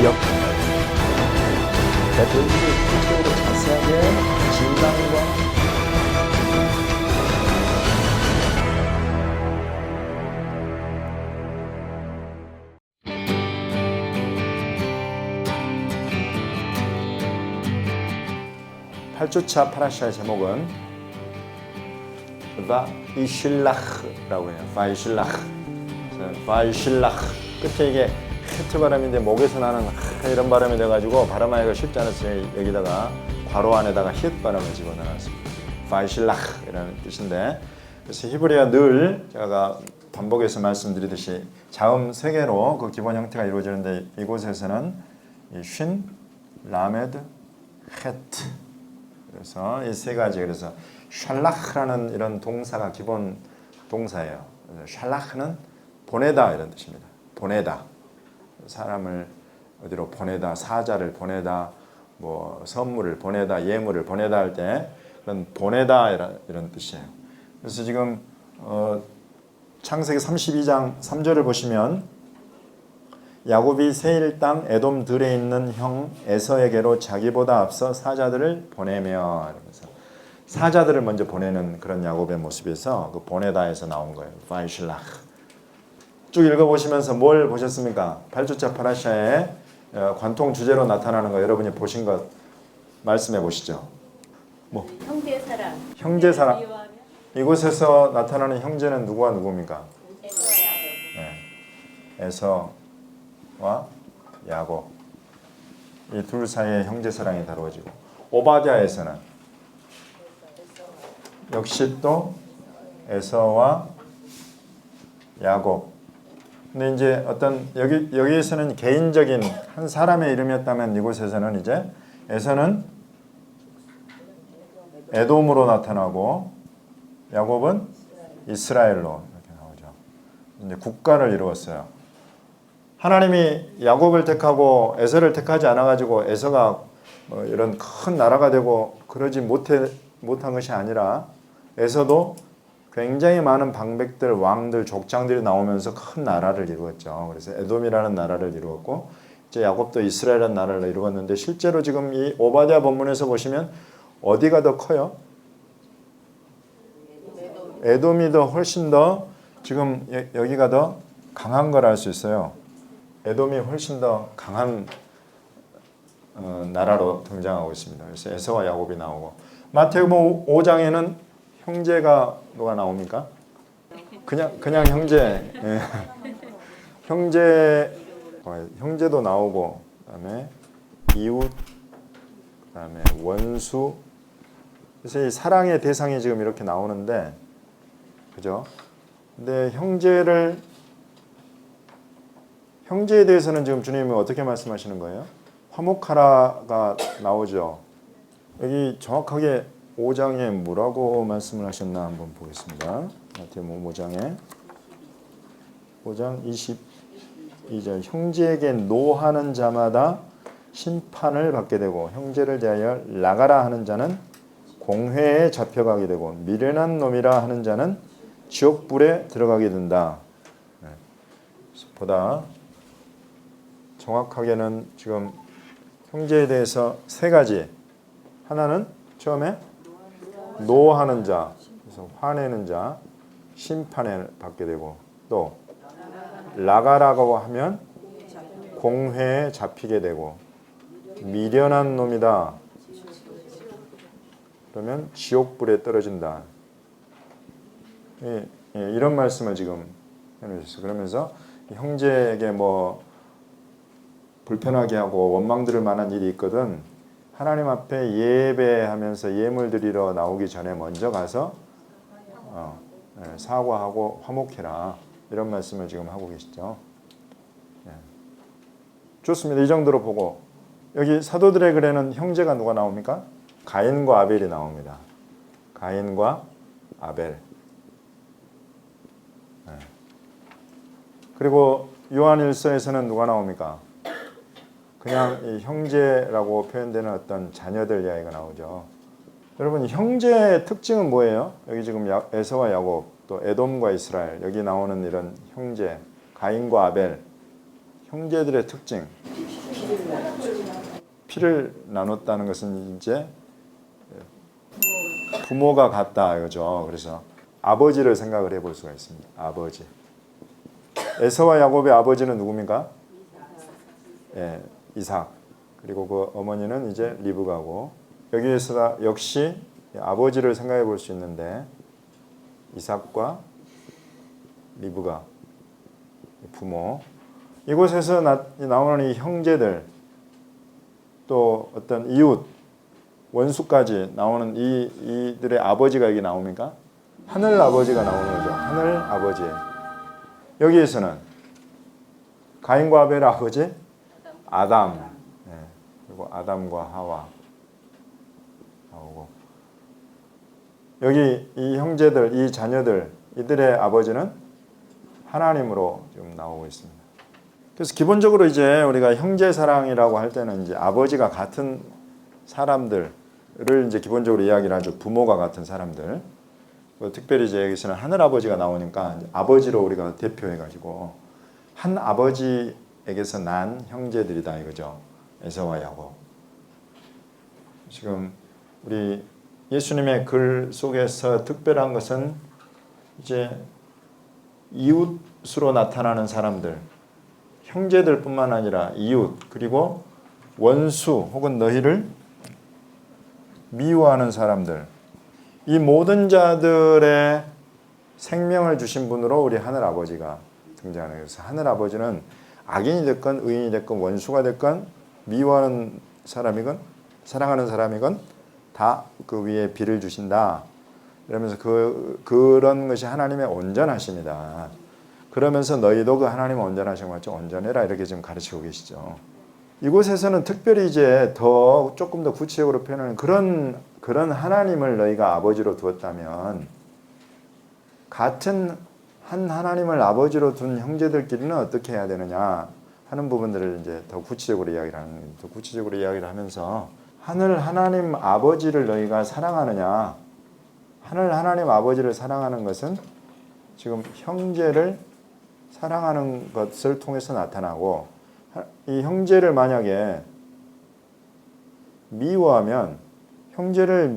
기억한다. 대표님이 구체적으로 자세하게 진단과 팔주차 파라샤의 제목은 바이실라흐라고 해요. 바이실라흐. 끝에 이게 헤트 발음인데 목에서 나는 이런 발음이 돼가지고 발음하기가 쉽지 않아서 여기다가 괄호 안에다가 히읗 발음을 집어넣었습니다. 바이실라흐라는 뜻인데, 그래서 히브리어 늘 제가 반복해서 말씀드리듯이 자음 3개로 그 기본 형태가 이루어지는데, 이곳에서는 이 쉰, 라메드, 헤트, 그래서 이 3가지, 그래서 샬라흐라는 이런 동사가 기본 동사예요. 샬라흐는 보내다 이런 뜻입니다. 보내다, 사람을 어디로 보내다, 사자를 보내다, 뭐 선물을 보내다, 예물을 보내다 할 때 그런 보내다 이런 뜻이에요. 그래서 지금 창세기 32장 3절을 보시면 야곱이 세일 땅 에돔 들에 있는 형 에서에게로 자기보다 앞서 사자들을 보내며, 이러면서 사자들을 먼저 보내는 그런 야곱의 모습에서 그 보내다에서 나온 거예요. 바이실라흐. 쭉 읽어보시면서 뭘 보셨습니까? 8주차 파라샤의 관통 주제로 나타나는 거 여러분이 보신 것 말씀해 보시죠. 뭐? 형제사랑. 형제사랑. 이곳에서 나타나는 형제는 누구와 누구입니까? 에서와 야곱. 네. 에서와 야곱. 이 둘 사이의 형제사랑이 다루어지고, 오바댜에서는 역시 또 에서와 야곱. 근데 이제 어떤 여기에서는 개인적인 한 사람의 이름이었다면, 이곳에서는 이제 에서는 에돔으로 나타나고 야곱은 이스라엘로 이렇게 나오죠. 이제 국가를 이루었어요. 하나님이 야곱을 택하고 에서를 택하지 않아 가지고 에서가 이런 큰 나라가 되고 그러지 못한 것이 아니라, 에서도 굉장히 많은 방백들, 왕들, 족장들이 나오면서 큰 나라를 이루었죠. 그래서 에돔이라는 나라를 이루었고, 이제 야곱도 이스라엘이라는 나라를 이루었는데, 실제로 지금 이 오바댜 본문에서 보시면 어디가 더 커요? 에돔이 더 훨씬 더 지금 여기가 더 강한 걸 알 수 있어요. 에돔이 훨씬 더 강한 나라로 등장하고 있습니다. 그래서 에서와 야곱이 나오고, 마태복음 5장에는 형제가 누가 나옵니까? 그냥 형제. 예. 형제도 나오고, 그다음에 이웃, 그다음에 원수. 그래서 이 사랑의 대상이 지금 이렇게 나오는데, 그죠? 근데 형제에 대해서는 지금 주님이 어떻게 말씀하시는 거예요? 화목하라가 나오죠. 여기 정확하게 5장에 뭐라고 말씀을 하셨나 한번 보겠습니다. 마태복음 5장 22절. 형제에게 노하는 자마다 심판을 받게 되고, 형제를 대하여 나가라 하는 자는 공회에 잡혀가게 되고, 미련한 놈이라 하는 자는 지옥불에 들어가게 된다. 보다 정확하게는 지금 형제에 대해서 3가지. 하나는 처음에 노하는 자, 그래서 화내는 자, 심판을 받게 되고, 또 나가라고 하면 공회에 잡히게 되고, 미련한 놈이다 그러면 지옥불에 떨어진다. 이런 말씀을 지금 해주셨어요. 그러면서 형제에게 뭐 불편하게 하고 원망 들을 만한 일이 있거든, 하나님 앞에 예배하면서 예물 드리러 나오기 전에 먼저 가서 사과하고 화목해라, 이런 말씀을 지금 하고 계시죠. 좋습니다. 이 정도로 보고, 여기 사도들의 글에는 형제가 누가 나옵니까? 가인과 아벨이 나옵니다. 가인과 아벨. 그리고 요한일서에서는 누가 나옵니까? 그냥 이 형제라고 표현되는 어떤 자녀들 이야기가 나오죠. 여러분, 형제의 특징은 뭐예요? 여기 지금 에서와 야곱, 또 에돔과 이스라엘, 여기 나오는 이런 형제, 가인과 아벨, 형제들의 특징. 피를 나눴다는 것은 이제 부모가 같다 이거죠. 그래서 아버지를 생각을 해볼 수가 있습니다. 아버지. 에서와 야곱의 아버지는 누굽니까? 예, 이삭. 그리고 그 어머니는 이제 리브가고, 여기에서 역시 아버지를 생각해 볼 수 있는데 이삭과 리브가 부모. 이곳에서 나오는 이 형제들, 또 어떤 이웃, 원수까지 나오는 이들의 아버지가 여기 나옵니까? 하늘 아버지가 나오는 거죠. 하늘 아버지. 여기에서는 가인과 아벨의 아버지 아담. 네. 그리고 아담과 하와 나오고, 여기 이 형제들, 이 자녀들, 이들의 아버지는 하나님으로 지금 나오고 있습니다. 그래서 기본적으로 이제 우리가 형제 사랑이라고 할 때는 이제 아버지가 같은 사람들을 이제 기본적으로 이야기를 하죠. 부모가 같은 사람들. 특별히 이제 여기서는 하늘 아버지가 나오니까 아버지로 우리가 대표해가지고 한 아버지에게서 난 형제들이다 이거죠. 에서와 야곱. 지금 우리 예수님의 글 속에서 특별한 것은 이제 이웃으로 나타나는 사람들, 형제들뿐만 아니라 이웃, 그리고 원수 혹은 너희를 미워하는 사람들, 이 모든 자들의 생명을 주신 분으로 우리 하늘 아버지가 등장하는 거예요. 그래서 하늘 아버지는 악인이 됐건 의인이 됐건 원수가 됐건 미워하는 사람이건 사랑하는 사람이건 다 그 위에 비를 주신다. 이러면서 그런 것이 하나님의 온전하십니다. 그러면서 너희도 그 하나님의 온전하신 것 같이 온전해라 이렇게 지금 가르치고 계시죠. 이곳에서는 특별히 이제 더 조금 더 구체적으로 표현하는 그런 하나님을 너희가 아버지로 두었다면, 같은 한 하나님을 아버지로 둔 형제들끼리는 어떻게 해야 되느냐 하는 부분들을 이제 더 구체적으로 이야기를 하는 거예요. 더 구체적으로 이야기를 하면서 하늘 하나님 아버지를 너희가 사랑하느냐, 하늘 하나님 아버지를 사랑하는 것은 지금 형제를 사랑하는 것을 통해서 나타나고, 이 형제를 만약에 미워하면, 형제를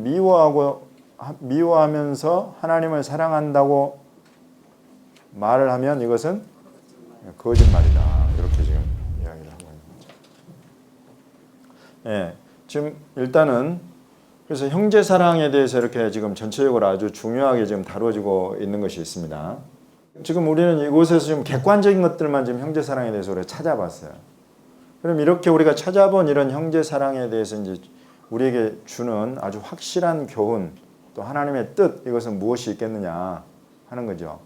미워하면서 하나님을 사랑한다고 말을 하면 이것은 거짓말이다. 이렇게 지금 이야기를 하고 있는 거죠. 예, 지금 일단은 그래서 형제 사랑에 대해서 이렇게 지금 전체적으로 아주 중요하게 지금 다뤄지고 있는 것이 있습니다. 지금 우리는 이곳에서 지금 객관적인 것들만 지금 형제 사랑에 대해서 우리가 찾아봤어요. 그럼 이렇게 우리가 찾아본 이런 형제 사랑에 대해서 이제 우리에게 주는 아주 확실한 교훈, 또 하나님의 뜻, 이것은 무엇이 있겠느냐 하는 거죠.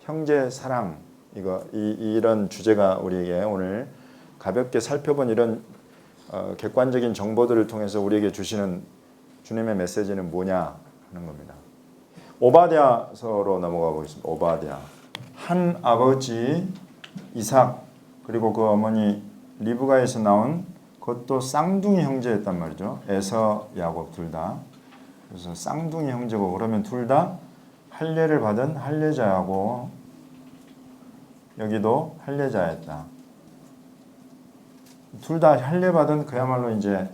형제 사랑, 이런 주제가 우리에게 오늘 가볍게 살펴본 이런 객관적인 정보들을 통해서 우리에게 주시는 주님의 메시지는 뭐냐 하는 겁니다. 오바댜서로 넘어가 보겠습니다. 오바댜. 한 아버지 이삭, 그리고 그 어머니 리브가에서 나온 그것도 쌍둥이 형제였단 말이죠. 에서 야곱 둘 다. 그래서 쌍둥이 형제고, 그러면 둘 다 할례를 받은 할례자하고 여기도 할례자였다. 둘 다 할례 받은 그야말로 이제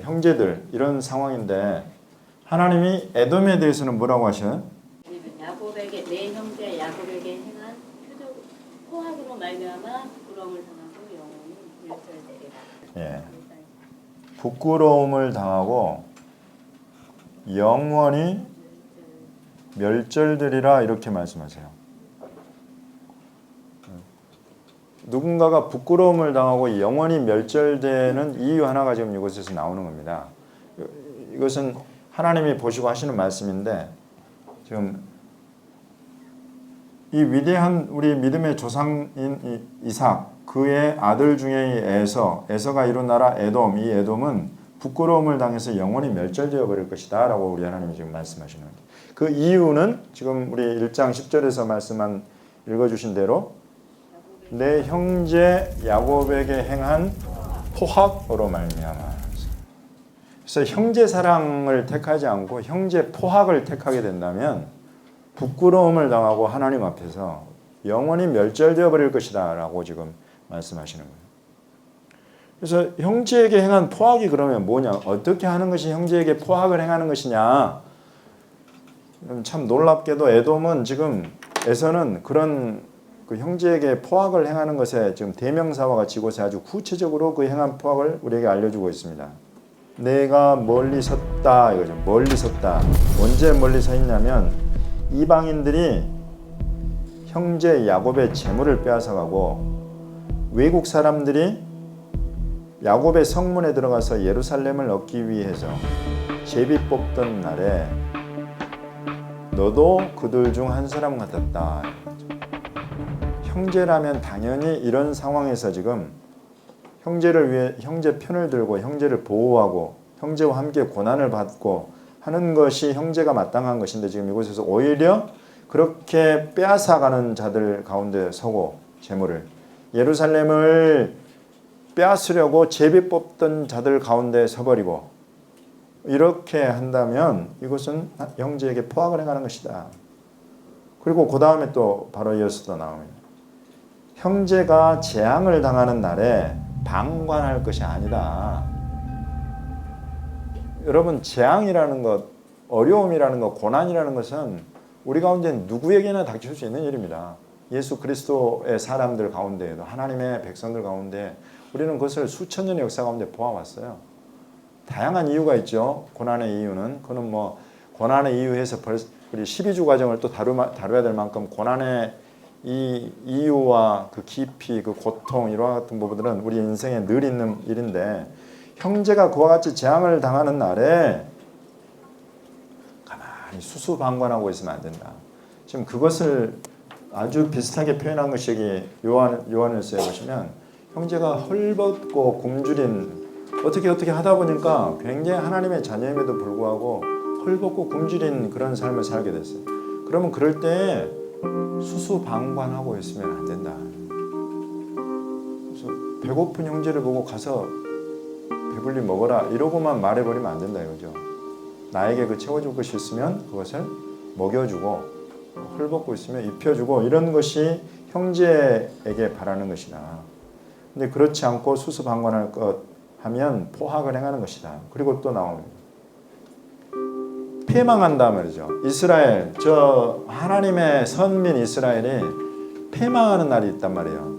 형제들, 이런 상황인데, 하나님이 에돔에 대해서는 뭐라고 하셔요? 야곱에게, 내 형제 야곱에게 행한 포악으로 말미암아 부끄러움을 당하고 영원히 멸절되리라. 예. 부끄러움을 당하고 영원히 멸절되리라 이렇게 말씀하세요. 누군가가 부끄러움을 당하고 영원히 멸절되는 이유 하나가 지금 이곳에서 나오는 겁니다. 이것은 하나님이 보시고 하시는 말씀인데, 지금 이 위대한 우리 믿음의 조상인 이삭, 그의 아들 중에 에서가 이룬 나라 에돔, 이 에돔은 부끄러움을 당해서 영원히 멸절되어 버릴 것이다 라고 우리 하나님이 지금 말씀하시는 거예요. 그 이유는 지금 우리 1장 10절에서 읽어주신 대로 내 형제 야곱에게 행한 포악으로 말미암아. 그래서 형제 사랑을 택하지 않고 형제 포악을 택하게 된다면 부끄러움을 당하고 하나님 앞에서 영원히 멸절되어 버릴 것이다 라고 지금 말씀하시는 거예요. 그래서 형제에게 행한 포악이 그러면 뭐냐? 어떻게 하는 것이 형제에게 포악을 행하는 것이냐? 참 놀랍게도 에돔은 지금 에서는 그런 그 형제에게 포악을 행하는 것에 지금 대명사와 같이 이곳에 아주 구체적으로 그 행한 포악을 우리에게 알려주고 있습니다. 내가 멀리 섰다 이거죠. 멀리 섰다. 언제 멀리 서 있냐면 이방인들이 형제 야곱의 재물을 빼앗아가고 외국 사람들이 야곱의 성문에 들어가서 예루살렘을 얻기 위해서 제비 뽑던 날에 너도 그들 중 한 사람 같았다. 형제라면 당연히 이런 상황에서 지금 형제를 위해 형제 편을 들고 형제를 보호하고 형제와 함께 고난을 받고 하는 것이 형제가 마땅한 것인데 지금 이곳에서 오히려 그렇게 빼앗아가는 자들 가운데 서고 재물을 예루살렘을 빼앗으려고 제비 뽑던 자들 가운데 서버리고 이렇게 한다면 이것은 형제에게 포악을 행하는 것이다. 그리고 그 다음에 또 바로 이어서 또 나옵니다. 형제가 재앙을 당하는 날에 방관할 것이 아니다. 여러분 재앙이라는 것, 어려움이라는 것, 고난이라는 것은 우리 가운데 누구에게나 닥칠 수 있는 일입니다. 예수 그리스도의 사람들 가운데에도 하나님의 백성들 가운데 우리는 그것을 수천 년의 역사 가운데 보아왔어요. 다양한 이유가 있죠. 고난의 이유는 그는 뭐 고난의 이유에서 우리 12주 과정을 또 다뤄야 될 만큼 고난의 이 이유와 그 깊이 그 고통 이와 같은 부분들은 우리 인생에 늘 있는 일인데 형제가 그와 같이 재앙을 당하는 날에 가만히 수수방관하고 있으면 안 된다. 지금 그것을 아주 비슷하게 표현한 것이 여기 요한일서에 보시면 형제가 헐벗고 굶주린 어떻게 하다 보니까 굉장히 하나님의 자녀임에도 불구하고 헐벗고 굶주린 그런 삶을 살게 됐어요. 그러면 그럴 때 수수방관하고 있으면 안 된다. 그래서 배고픈 형제를 보고 가서 배불리 먹어라 이러고만 말해버리면 안 된다 이거죠. 나에게 그 채워줄 것이 있으면 그것을 먹여주고 헐벗고 있으면 입혀주고 이런 것이 형제에게 바라는 것이다. 근데 그렇지 않고 수수방관할 것 하면 포악을 행하는 것이다. 그리고 또 나옵니다. 패망한다 말이죠. 이스라엘, 저 하나님의 선민 이스라엘이 패망하는 날이 있단 말이에요.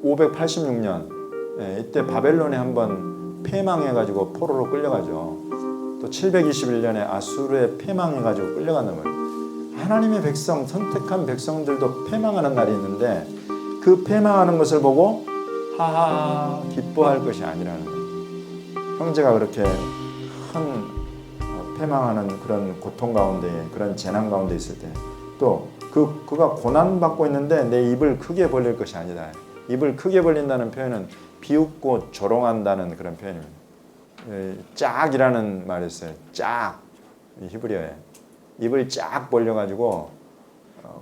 586년 이때 바벨론에 한번 패망해가지고 포로로 끌려가죠. 또 721년에 아수르에 패망해가지고 끌려간단 말이에요. 하나님의 백성, 선택한 백성들도 패망하는 날이 있는데 그 패망하는 것을 보고 하하 기뻐할 것이 아니라는 거예요. 형제가 그렇게 큰 패망하는 그런 고통 가운데 그런 재난 가운데 있을 때 또 그가 고난받고 있는데 내 입을 크게 벌릴 것이 아니다. 입을 크게 벌린다는 표현은 비웃고 조롱한다는 그런 표현입니다. 짝이라는 말이 있어요. 짝 히브리어에 입을 짝 벌려가지고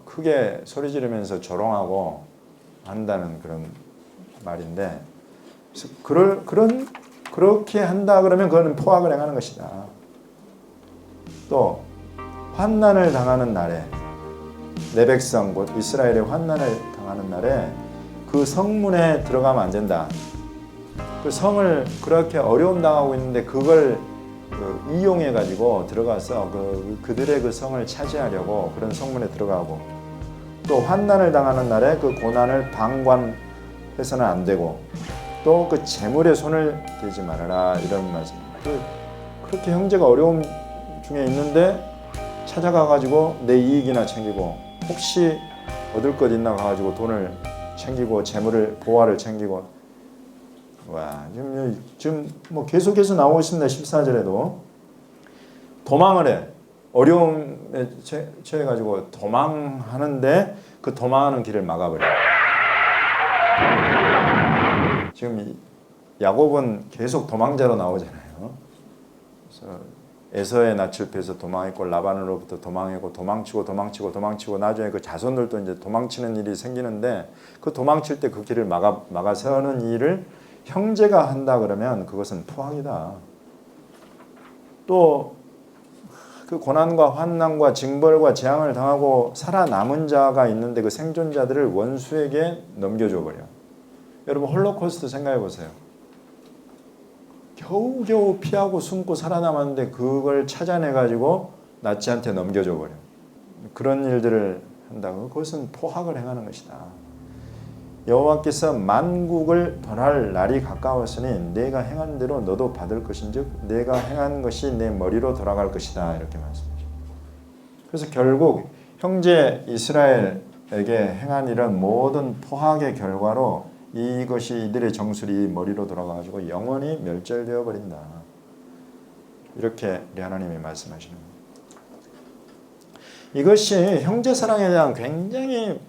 크게 소리 지르면서 조롱하고 한다는 그런 말인데 그렇게 한다 그러면 그거는 포악을 행하는 것이다. 또 환난을 당하는 날에 내 백성 곧 이스라엘의 환난을 당하는 날에 그 성문에 들어가면 안 된다. 그 성을 그렇게 어려움 당하고 있는데 그걸 이용해 가지고 들어가서 그들의 그 성을 차지하려고 그런 성문에 들어가고 또 환난을 당하는 날에 그 고난을 방관해서는 안 되고 또 그 재물에 손을 대지 말아라 이런 말씀입니다. 그렇게 형제가 어려움 중에 있는데 찾아가 가지고 내 이익이나 챙기고 혹시 얻을 것 있나 가지고 돈을 챙기고 재물을 보화를 챙기고 와 지금 뭐 계속해서 나오고 있습니다. 14절에도 도망을 해 어려움에 처해 가지고 도망하는데 그 도망하는 길을 막아버려. 지금 야곱은 계속 도망자로 나오잖아요. 그래서 에서의 낯을 피해서 도망했고 라반으로부터 도망했고 도망치고 나중에 그 자손들도 이제 도망치는 일이 생기는데 그 도망칠 때 그 길을 막아서는 일을 형제가 한다 그러면 그것은 포악이다. 또 그 고난과 환난과 징벌과 재앙을 당하고 살아남은 자가 있는데 그 생존자들을 원수에게 넘겨줘 버려. 여러분 홀로코스트 생각해 보세요. 겨우겨우 피하고 숨고 살아남았는데 그걸 찾아내가지고 나치한테 넘겨줘 버려. 그런 일들을 한다고. 그것은 포학을 행하는 것이다. 여호와께서 만국을 벌할 날이 가까웠으니 내가 행한 대로 너도 받을 것인즉 내가 행한 것이 내 머리로 돌아갈 것이다. 이렇게 말씀하십니다. 그래서 결국 형제 이스라엘에게 행한 이런 모든 포학의 결과로 이것이 이들의 정술이 머리로 돌아가가지고 영원히 멸절되어 버린다. 이렇게 우리 하나님이 말씀하시는 겁니다. 이것이 형제 사랑에 대한 굉장히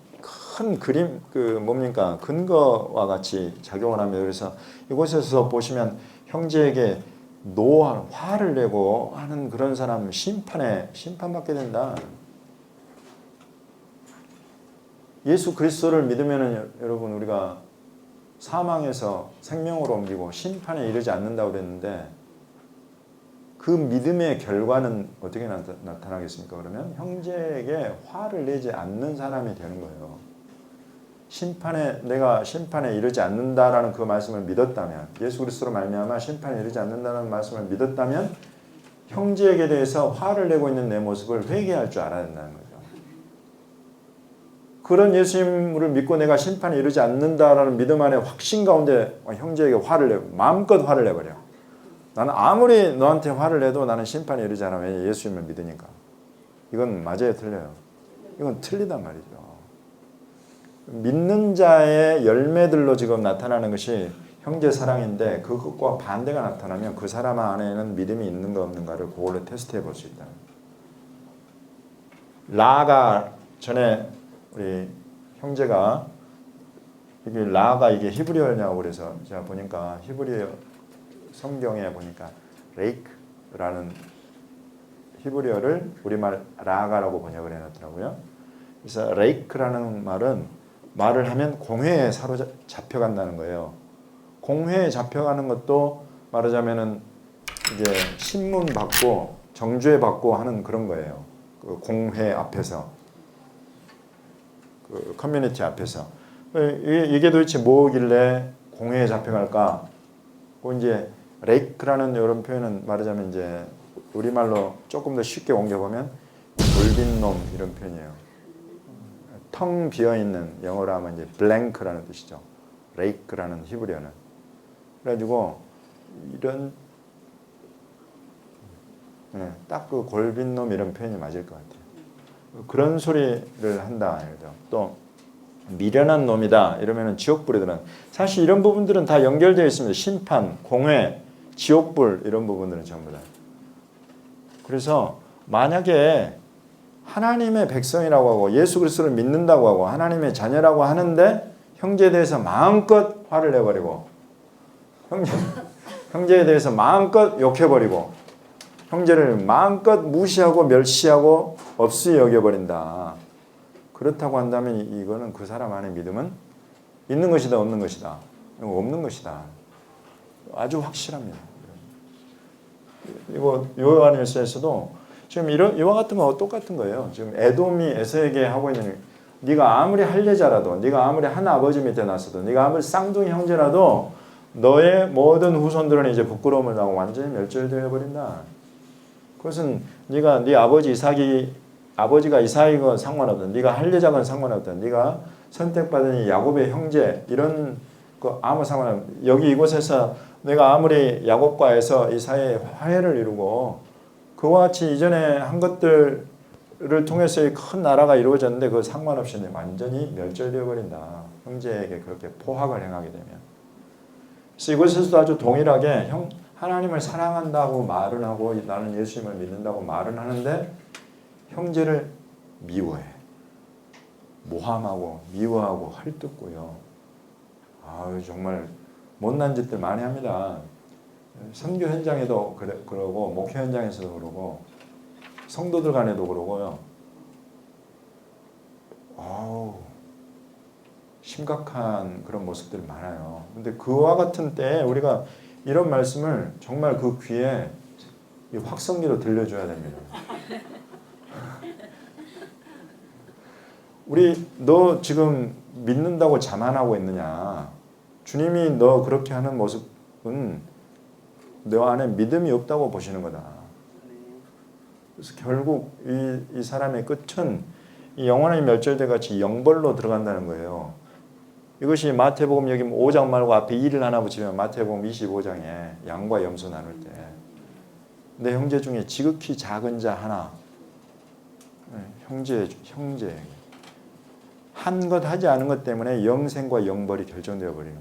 큰 그림, 근거와 같이 작용을 합니다. 그래서 이곳에서 보시면 형제에게 화를 내고 하는 그런 사람 심판받게 된다. 예수 그리스도를 믿으면 여러분 우리가 사망에서 생명으로 옮기고 심판에 이르지 않는다고 그랬는데 그 믿음의 결과는 어떻게 나타나겠습니까? 그러면 형제에게 화를 내지 않는 사람이 되는 거예요. 내가 심판에 이르지 않는다라는 그 말씀을 믿었다면, 예수 그리스도로 말미암아 심판에 이르지 않는다는 말씀을 믿었다면 형제에게 대해서 화를 내고 있는 내 모습을 회개할 줄 알아야 된다는 거죠. 그런 예수님을 믿고 내가 심판에 이르지 않는다라는 믿음 안에 확신 가운데 형제에게 마음껏 화를 내버려. 나는 아무리 너한테 화를 내도 나는 심판에 이르지 않아. 왜? 예수님을 믿으니까. 이건 맞아요, 틀려요? 이건 틀리단 말이죠. 믿는 자의 열매들로 지금 나타나는 것이 형제 사랑인데 그것과 반대가 나타나면 그 사람 안에는 믿음이 있는가 없는가를 그걸로 테스트해 볼 수 있다. 라가 전에 우리 형제가 이게 히브리어냐고 그래서 제가 보니까 히브리어 성경에 보니까 레이크라는 히브리어를 우리말 라가라고 번역을 해놨더라고요. 그래서 레이크라는 말을 하면 공회에 사로잡혀간다는 거예요. 공회에 잡혀가는 것도 말하자면은 이제 신문 받고 정죄 받고 하는 그런 거예요. 그 공회 앞에서, 그 커뮤니티 앞에서 이게 도대체 뭐길래 공회에 잡혀갈까? 그 이제 레이크라는 이런 표현은 말하자면 이제 우리말로 조금 더 쉽게 옮겨보면 돌빈 놈 이런 표현이에요. 텅 비어있는, 영어로 하면 이제 blank라는 뜻이죠. 레이크라는 히브리어는. 그래가지고 이런 딱 그 골빈 놈 이런 표현이 맞을 것 같아요. 그런 소리를 한다. 또 미련한 놈이다 이러면은 지옥불이들은 사실 이런 부분들은 다 연결되어 있습니다. 심판, 공회, 지옥불 이런 부분들은 전부 다. 그래서 만약에 하나님의 백성이라고 하고 예수 그리스도를 믿는다고 하고 하나님의 자녀라고 하는데 형제에 대해서 마음껏 화를 내버리고 형제에 대해서 마음껏 욕해버리고 형제를 마음껏 무시하고 멸시하고 없이 여겨버린다. 그렇다고 한다면 이거는 그 사람 안에 믿음은 있는 것이다 없는 것이다. 없는 것이다. 아주 확실합니다. 이거 요한일서에서도 지금 이와 같은 거 똑같은 거예요. 지금 에돔이 에서에게 하고 있는, 네가 아무리 할례자라도, 네가 아무리 한 아버지 밑에 났어도, 네가 아무리 쌍둥이 형제라도 너의 모든 후손들은 이제 부끄러움을 당하고 완전히 멸절되어 버린다. 그것은 네가 네 아버지가 이삭이건 상관없든, 네가 할례자건 상관없든, 네가 선택받은 야곱의 형제 이런 거 아무 상관없든, 여기 이곳에서 내가 아무리 야곱과 에서 이 사이에 화해를 이루고 그와 같이 이전에 한 것들을 통해서의 큰 나라가 이루어졌는데 그 상관없이 완전히 멸절되어 버린다. 형제에게 그렇게 포학을 행하게 되면. 그래서 이곳에서도 아주 동일하게 하나님을 사랑한다고 말은 하고 나는 예수님을 믿는다고 말은 하는데 형제를 미워해. 모함하고 미워하고 헐뜯고요. 정말 못난 짓들 많이 합니다. 선교 현장에도 그러고 목회 현장에서도 그러고 성도들 간에도 그러고요. 심각한 그런 모습들이 많아요. 근데 그와 같은 때에 우리가 이런 말씀을 정말 그 귀에 확성기로 들려줘야 됩니다. 너 지금 믿는다고 자만하고 있느냐? 주님이 너 그렇게 하는 모습은 너 안에 믿음이 없다고 보시는 거다. 그래서 결국 이 사람의 끝은 이 영원히 멸절돼 같이 영벌로 들어간다는 거예요. 이것이 마태복음 여기 5장 말고 앞에 2를 하나 붙이면 마태복음 25장에 양과 염소 나눌 때 내 형제 중에 지극히 작은 자 하나, 형제 한 것 하지 않은 것 때문에 영생과 영벌이 결정되어 버리는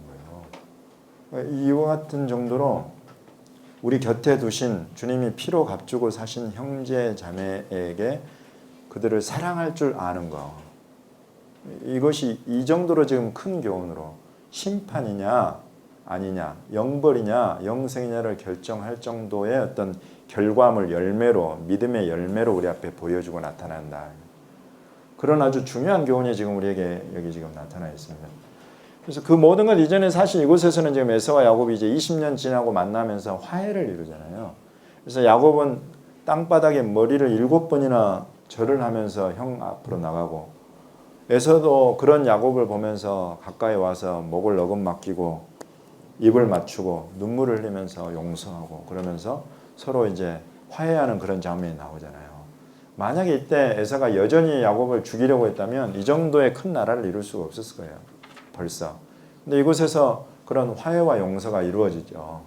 거예요. 이와 같은 정도로 우리 곁에 두신 주님이 피로 값주고 사신 형제 자매에게 그들을 사랑할 줄 아는 거, 이것이 이 정도로 지금 큰 교훈으로 심판이냐 아니냐, 영벌이냐 영생이냐를 결정할 정도의 어떤 결과물, 열매로, 믿음의 열매로 우리 앞에 보여주고 나타난다. 그런 아주 중요한 교훈이 지금 우리에게 여기 지금 나타나 있습니다. 그래서 그 모든 것 이전에 사실 이곳에서는 지금 에서와 야곱이 이제 20년 지나고 만나면서 화해를 이루잖아요. 그래서 야곱은 땅바닥에 머리를 7번이나 절을 하면서 형 앞으로 나가고, 에서도 그런 야곱을 보면서 가까이 와서 목을 너금 맡기고 입을 맞추고 눈물을 흘리면서 용서하고 그러면서 서로 이제 화해하는 그런 장면이 나오잖아요. 만약에 이때 에서가 여전히 야곱을 죽이려고 했다면 이 정도의 큰 나라를 이룰 수가 없었을 거예요. 벌써. 근데 이곳에서 그런 화해와 용서가 이루어지죠.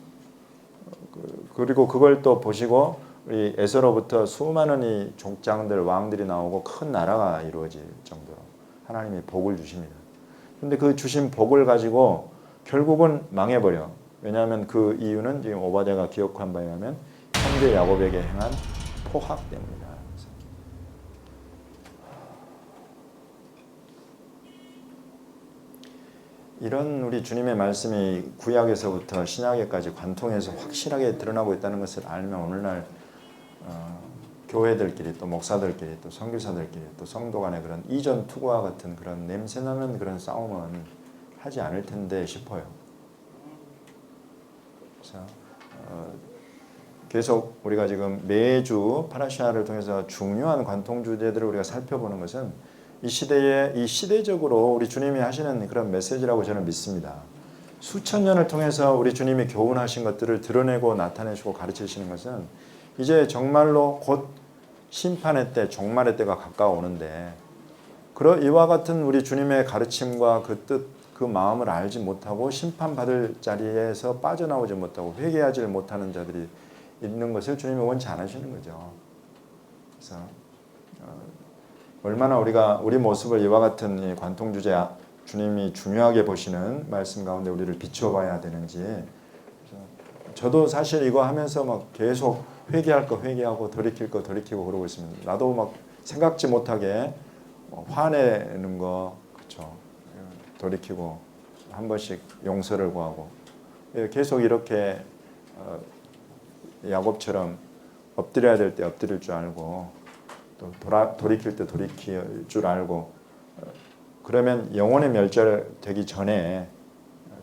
그리고 그걸 또 보시고 우리 에서로부터 수많은 이 족장들, 왕들이 나오고 큰 나라가 이루어질 정도로 하나님이 복을 주십니다. 근데 그 주신 복을 가지고 결국은 망해버려. 왜냐하면 그 이유는 지금 오바댜가 기억한 바에 의하면 형제 야곱에게 행한 포학 때문이다. 이런 우리 주님의 말씀이 구약에서부터 신약에까지 관통해서 확실하게 드러나고 있다는 것을 알면 오늘날 교회들끼리 또 목사들끼리 또 선교사들끼리 또 성도 간의 그런 이전 투구와 같은 그런 냄새나는 그런 싸움은 하지 않을 텐데 싶어요. 그래서 계속 우리가 지금 매주 파라샤를 통해서 중요한 관통 주제들을 우리가 살펴보는 것은 이 시대에 이 시대적으로 우리 주님이 하시는 그런 메시지라고 저는 믿습니다. 수천 년을 통해서 우리 주님이 교훈하신 것들을 드러내고 나타내시고 가르치시는 것은 이제 정말로 곧 심판의 때, 종말의 때가 가까워오는데 이와 같은 우리 주님의 가르침과 그 뜻, 그 마음을 알지 못하고 심판받을 자리에서 빠져나오지 못하고 회개하지 못하는 자들이 있는 것을 주님이 원치 않으시는 거죠. 그래서 얼마나 우리 모습을 이와 같은 이 관통 주제 주님이 중요하게 보시는 말씀 가운데 우리를 비춰봐야 되는지. 저도 사실 이거 하면서 막 계속 회개할 거 회개하고 돌이킬 거 돌이키고 그러고 있습니다. 나도 막 생각지 못하게 화내는 거 그렇죠. 돌이키고 한 번씩 용서를 구하고 계속 이렇게 야곱처럼 엎드려야 될 때 엎드릴 줄 알고 또 돌이킬 때 돌이킬 줄 알고 그러면 영혼의 멸절되기 전에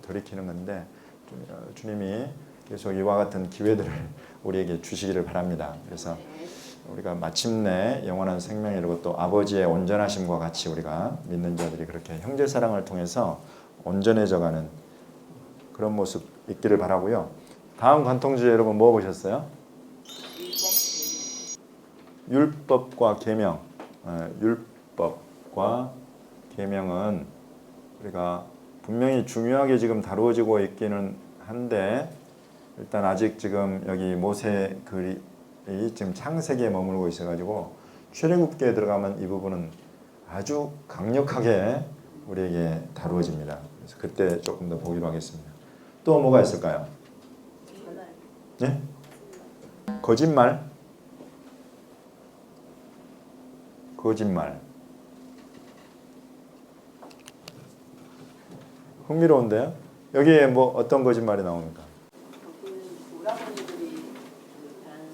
돌이키는 건데 주님이 계속 이와 같은 기회들을 우리에게 주시기를 바랍니다. 그래서 우리가 마침내 영원한 생명을 이루고 또 아버지의 온전하심과 같이 우리가 믿는 자들이 그렇게 형제 사랑을 통해서 온전해져가는 그런 모습 있기를 바라고요. 다음 관통주제 여러분 뭐 보셨어요? 율법과 계명. 율법과 계명은 우리가 분명히 중요하게 지금 다루어지고 있기는 한데 일단 아직 지금 여기 모세 글이 지금 창세기에 머물고 있어가지고 출애굽기에 들어가면 이 부분은 아주 강력하게 우리에게 다루어집니다. 그래서 그때 조금 더 보기로 하겠습니다. 또 뭐가 있을까요? 네? 거짓말? 거짓말. 흥미로운데요? 여기에 뭐 어떤 거짓말이 나옵니까? 오라버니들이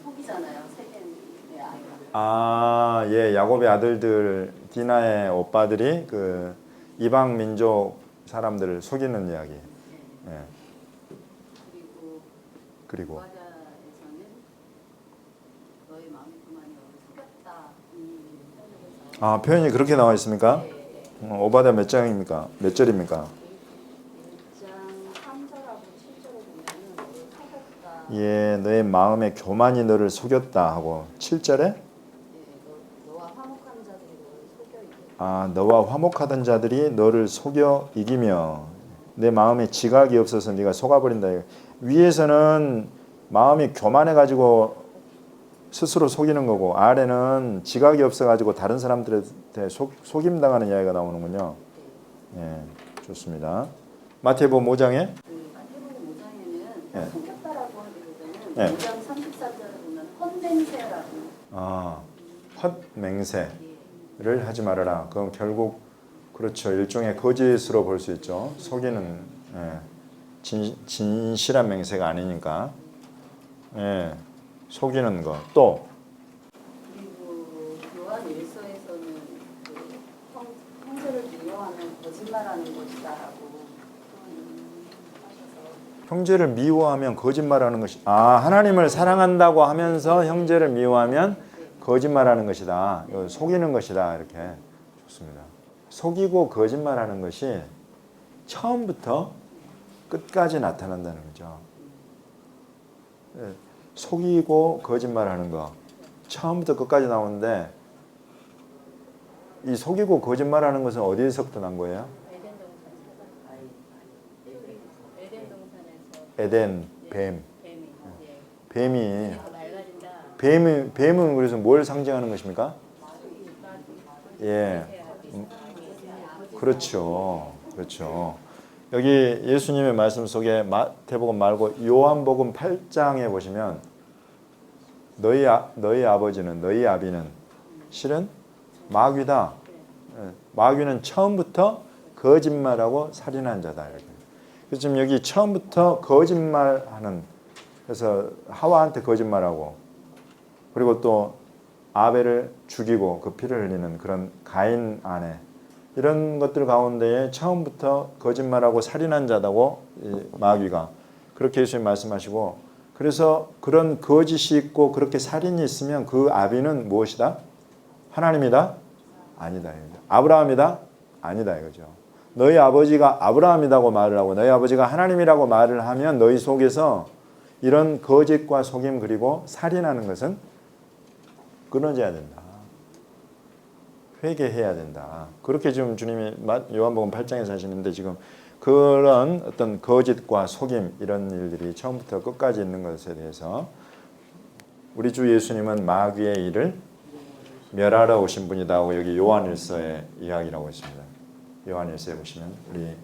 속이잖아요. 세겜의 아이가. 아, 예, 야곱의 아들들 디나의 오빠들이 그 이방 민족 사람들을 속이는 이야기. 예. 그리고 오바댜에서는 너의 마음이 그만이 속였다. 아, 표현이 그렇게 나와 있습니까? 네. 오바댜 몇 장입니까? 몇 절입니까? 1장 3절하고 7절을 보면은 너를 속였다. 예, 너의 마음의 교만이 너를 속였다 하고 7절에 네, 너와 화목하는 자들이 너를 속여 이겨. 아, 너와 화목하던 자들이 너를 속여 이기며 내 마음에 지각이 없어서 네가 속아버린다. 위에서는 마음이 교만해 가지고 스스로 속이는 거고 아래는 지각이 없어 가지고 다른 사람들한테 속임당하는 이야기가 나오는군요. 예, 좋습니다. 마태복음 5장에 그 마태복음 5장에는 예. 속였다라고 하기보다는 예. 5장 33절에 보면 헛맹세라고. 헛맹세를 하지 말아라. 그건 결국 그렇죠. 일종의 거짓으로 볼 수 있죠. 속이는 진실한 맹세가 아니니까 속이는 거. 또 그리고 요한 1서에서는 그 형제를 미워하면 거짓말하는 것이다라고 하셔서 형제를 미워하면 거짓말하는 것이 하나님을 사랑한다고 하면서 형제를 미워하면 거짓말하는 것이다. 이거 속이는 것이다. 이렇게 좋습니다. 속이고 거짓말하는 것이 처음부터 끝까지 나타난다는 거죠. 속이고 거짓말하는 거 처음부터 끝까지 나오는데 이 속이고 거짓말하는 것은 어디에서부터 난 거예요? 에덴 뱀은 그래서 뭘 상징하는 것입니까? 예, 그렇죠. 여기 예수님의 말씀 속에 마태복음 말고 요한복음 8장에 보시면 너희 아버지는 너희 아비는 실은 마귀다. 마귀는 처음부터 거짓말하고 살인한 자다. 이렇게. 그래서 지금 여기 처음부터 거짓말하는 그래서 하와한테 거짓말하고 그리고 또 아벨을 죽이고 그 피를 흘리는 그런 가인 아내 이런 것들 가운데에 처음부터 거짓말하고 살인한 자다고 마귀가 그렇게 예수님 말씀하시고 그래서 그런 거짓이 있고 그렇게 살인이 있으면 그 아비는 무엇이다? 하나님이다? 아니다. 아브라함이다? 아니다 이거죠. 너희 아버지가 아브라함이라고 말을 하고 너희 아버지가 하나님이라고 말을 하면 너희 속에서 이런 거짓과 속임 그리고 살인하는 것은 끊어져야 된다. 회개해야 된다. 그렇게 지금 주님이 요한복음 8장에서 하시는데 지금 그런 어떤 거짓과 속임 이런 일들이 처음부터 끝까지 있는 것에 대해서 우리 주 예수님은 마귀의 일을 멸하러 오신 분이다 하고 여기 요한일서의 이야기라고 있습니다. 요한일서에 보시면 우리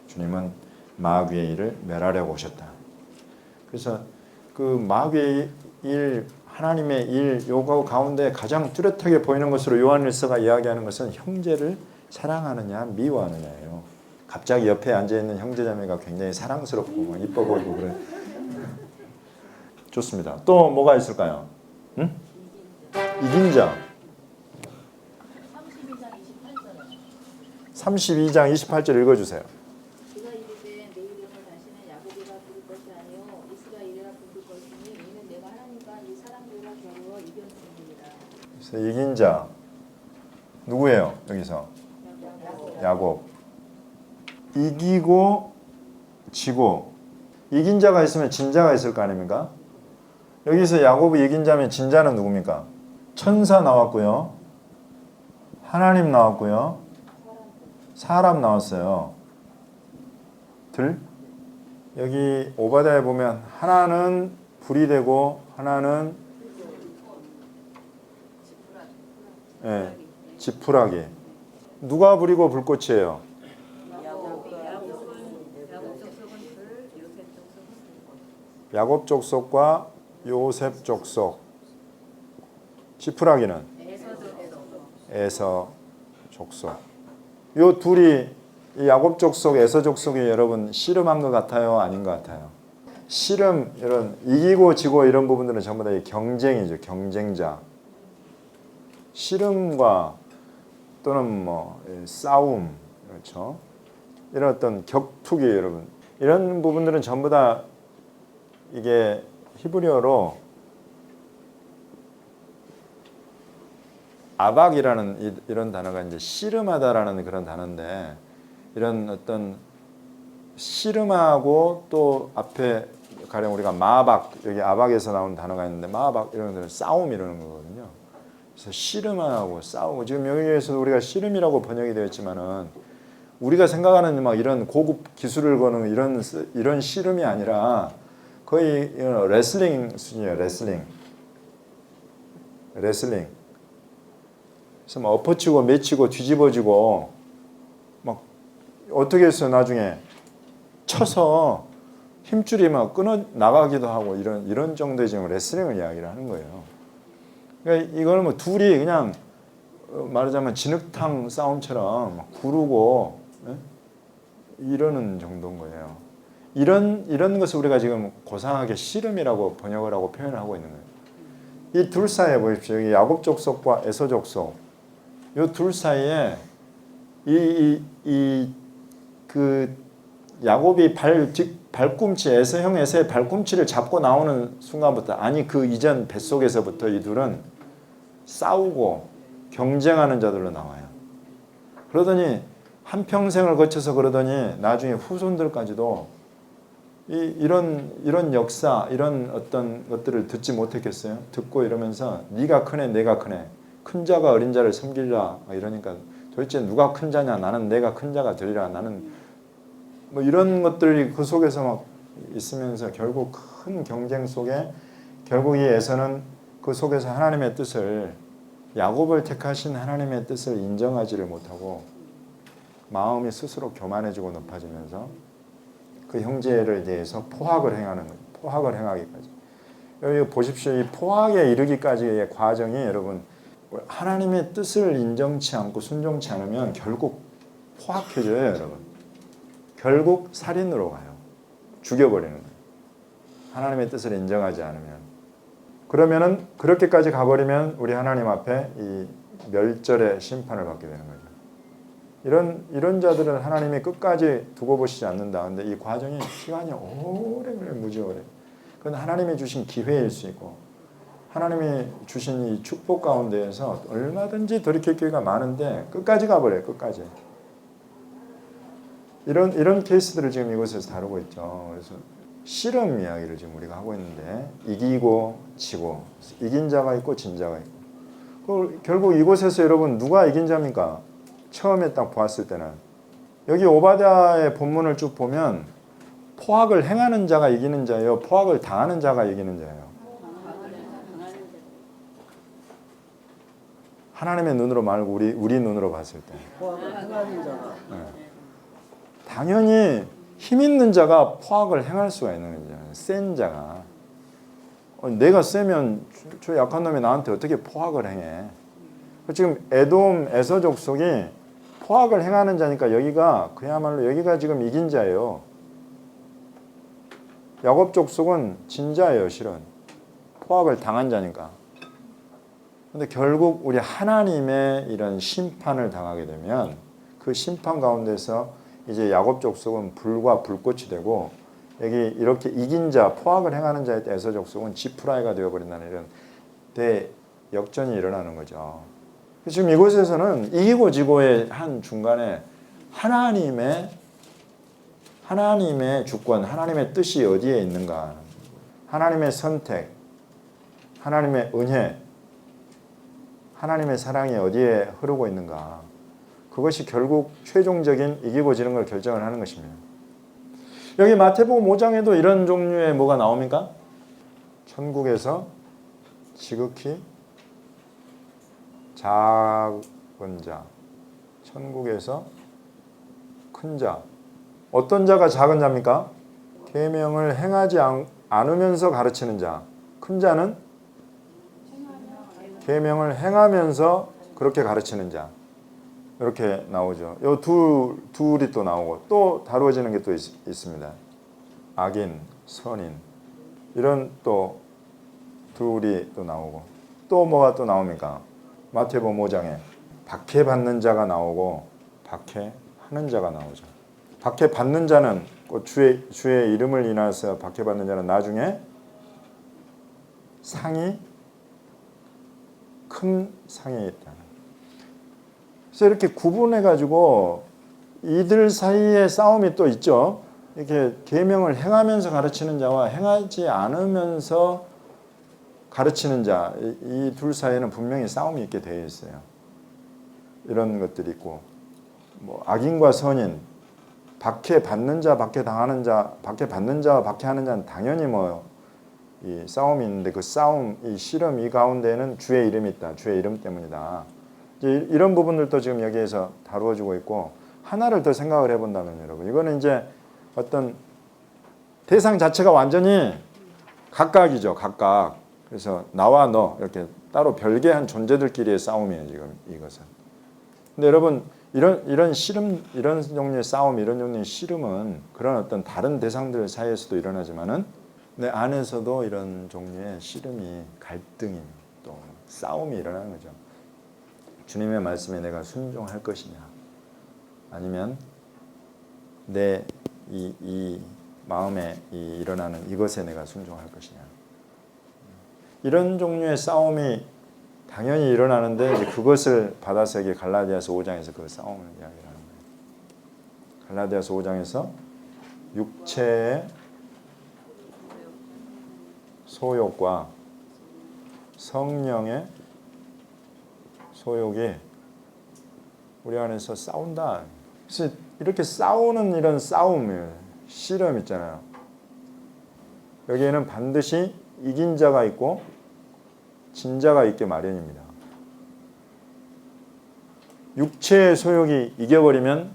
주님은 마귀의 일을 멸하려고 오셨다. 그래서 그 마귀의 일 하나님의 일 요거 가운데 가장 뚜렷하게 보이는 것으로 요한일서가 이야기하는 것은 형제를 사랑하느냐 미워하느냐예요. 갑자기 옆에 앉아있는 형제자매가 굉장히 사랑스럽고 이뻐 보이고 그래. 좋습니다. 또 뭐가 있을까요? 응? 이긴 자 32장 28절 읽어주세요. 그가 이르되 내 이름을 다시는 야곱이라 부를 것이 아니요 이스라엘이라 부를 것이니 이는 내가 하나님과 이 사람들과 겨루어 이겼음이니라. 그래서 이긴 자 누구예요? 여기서 야곱. 이기고 지고 이긴 자가 있으면 진 자가 있을 거 아닙니까? 여기서 야곱이 이긴 자면 진 자는 누굽니까? 천사 나왔고요. 하나님 나왔고요. 사람 나왔어요. 여기 오바댜에 보면 하나는 불이 되고 하나는 지푸라기. 누가 불이고 불꽃이에요? 야곱 족속과 요셉 족속. 지푸라기는 에서 족속. 요 둘이 이 야곱 족속, 에서 족속이 여러분 씨름한 것 같아요? 아닌 것 같아요? 씨름 이런 이기고 지고 이런 부분들은 전부 다 경쟁이죠. 경쟁자. 씨름과 또는 뭐 싸움 그렇죠. 이런 어떤 격투기 여러분 이런 부분들은 전부 다 이게 히브리어로 아박이라는 이런 단어가 이제 씨름하다라는 그런 단어인데 이런 어떤 씨름하고 또 앞에 가령 우리가 마박, 여기 아박에서 나온 단어가 있는데 마박 이런 것들은 싸움 이러는 거거든요. 그래서 씨름하고 싸우고 지금 여기에서 우리가 씨름이라고 번역이 되었지만은 우리가 생각하는 막 이런 고급 기술을 거는 이런 씨름이 아니라 거의 레슬링 수준이에요. 레슬링. 그래서 막 엎어치고 매치고 뒤집어지고 막 어떻게 해서 나중에 쳐서 힘줄이 막 끊어 나가기도 하고 이런 정도의 지금 레슬링을 이야기를 하는 거예요. 그러니까 이거는 뭐 둘이 그냥 말하자면 진흙탕 싸움처럼 막 구르고 이러는 정도인 거예요. 이런 것을 우리가 지금 고상하게 씨름이라고 번역을 하고 표현을 하고 있는 거예요. 이 둘 사이에 보십시오. 여기 야곱 족속과 에서 족속. 이 둘 사이에 그 야곱이 발꿈치 에서형 에서의 발꿈치를 잡고 나오는 순간부터 아니 그 이전 뱃속에서부터 이 둘은 싸우고 경쟁하는 자들로 나와요. 그러더니 한평생을 거쳐서 그러더니 나중에 후손들까지도 이런 역사 이런 어떤 것들을 듣지 못했겠어요? 듣고 이러면서 네가 크네 내가 크네 큰 자가 어린 자를 섬기라 이러니까 도대체 누가 큰 자냐 나는 내가 큰 자가 되리라 나는 뭐 이런 것들이 그 속에서 막 있으면서 결국 큰 경쟁 속에 결국 이 에서는 그 속에서 하나님의 뜻을 야곱을 택하신 하나님의 뜻을 인정하지를 못하고 마음이 스스로 교만해지고 높아지면서 그 형제를 대해서 포악을 행하는 거예요. 포악을 행하기까지. 여기 보십시오. 이 포악에 이르기까지의 과정이 여러분 하나님의 뜻을 인정치 않고 순종치 않으면 결국 포악해져요, 여러분. 결국 살인으로 가요. 죽여버리는 거예요. 하나님의 뜻을 인정하지 않으면. 그러면은 그렇게까지 가버리면 우리 하나님 앞에 이 멸절의 심판을 받게 되는 거죠. 이런 자들은 하나님이 끝까지 두고 보시지 않는다. 근데 이 과정이 시간이 오래 걸려요. 무지 오래. 그건 하나님이 주신 기회일 수 있고 하나님이 주신 이 축복 가운데에서 얼마든지 돌이킬 기회가 많은데 끝까지 가버려요. 끝까지. 이런 케이스들을 지금 이곳에서 다루고 있죠. 그래서 씨름 이야기를 지금 우리가 하고 있는데 이기고 지고 이긴 자가 있고 진 자가 있고 결국 이곳에서 여러분 누가 이긴 자입니까? 처음에 딱 보았을 때는 여기 오바댜의 본문을 쭉 보면 포악을 행하는 자가 이기는 자예요. 포악을 당하는 자가 이기는 자예요. 하나님의 눈으로 말고 우리 눈으로 봤을 때. 포악을 행하는 자가. 네. 당연히 힘 있는 자가 포악을 행할 수가 있는 거죠. 센 자가. 내가 세면 저 약한 놈이 나한테 어떻게 포악을 행해. 지금 에돔 에서 족속이 포악을 행하는 자니까 여기가 그야말로 여기가 지금 이긴 자예요. 야곱 족속은 진 자예요, 실은. 포악을 당한 자니까. 근데 결국 우리 하나님의 이런 심판을 당하게 되면 그 심판 가운데서 이제 야곱 족속은 불과 불꽃이 되고 여기 이렇게 이긴 자, 포악을 행하는 자의 에서 족속은 지푸라기가 되어버린다는 이런 대역전이 일어나는 거죠. 지금 이곳에서는 이기고 지고의 한 중간에 하나님의 주권, 하나님의 뜻이 어디에 있는가, 하나님의 선택, 하나님의 은혜, 하나님의 사랑이 어디에 흐르고 있는가, 그것이 결국 최종적인 이기고 지는 걸 결정을 하는 것입니다. 여기 마태복음 5장에도 이런 종류의 뭐가 나옵니까? 천국에서 지극히 작은 자, 천국에서 큰 자. 어떤 자가 작은 자입니까? 계명을 행하지 않으면서 가르치는 자. 큰 자는 계명을 행하면서 그렇게 가르치는 자. 이렇게 나오죠. 요 둘이 또 나오고 또 다루어지는 게 또 있습니다. 악인, 선인. 이런 또 둘이 또 나오고 또 뭐가 또 나옵니까? 마태복음 5장에 박해받는 자가 나오고 박해하는 자가 나오죠. 박해받는 자는 주의 이름을 인하여서 박해받는 자는 나중에 상이 큰 상이 있다. 그래서 이렇게 구분해 가지고 이들 사이에 싸움이 또 있죠. 이렇게 계명을 행하면서 가르치는 자와 행하지 않으면서 가르치는 자, 이 둘 사이에는 분명히 싸움이 있게 되어 있어요. 이런 것들이 있고, 뭐 악인과 선인, 박해받는 자, 박해당하는 자, 박해받는 자와 박해하는 자는 당연히 이 싸움이 있는데, 그 싸움, 이 씨름 이 가운데에는 주의 이름이 있다. 주의 이름 때문이다. 이런 부분들도 지금 여기에서 다루어지고 있고, 하나를 더 생각을 해본다면 여러분, 이거는 이제 어떤 대상 자체가 완전히 각각이죠. 각각. 그래서 나와 너 이렇게 따로 별개한 존재들끼리의 싸움이에요. 지금 이것은. 근데 여러분, 이런 씨름, 이런 종류의 싸움, 이런 종류의 씨름은 그런 어떤 다른 대상들 사이에서도 일어나지만은 내 안에서도 이런 종류의 씨름이, 갈등이, 또 싸움이 일어나는 거죠. 주님의 말씀에 내가 순종할 것이냐, 아니면 내 이 마음에 일어나는 이것에 내가 순종할 것이냐. 이런 종류의 싸움이 당연히 일어나는데, 이제 그것을 받아서 여기 갈라디아서 5장에서 그 싸움을 이야기하는 거예요. 갈라디아서 5장에서 육체의 소욕과 성령의 소욕이 우리 안에서 싸운다. 그래서 이렇게 싸우는 이런 싸움이에요. 씨름 있잖아요. 여기에는 반드시 이긴 자가 있고 진 자가 있게 마련입니다. 육체의 소욕이 이겨버리면,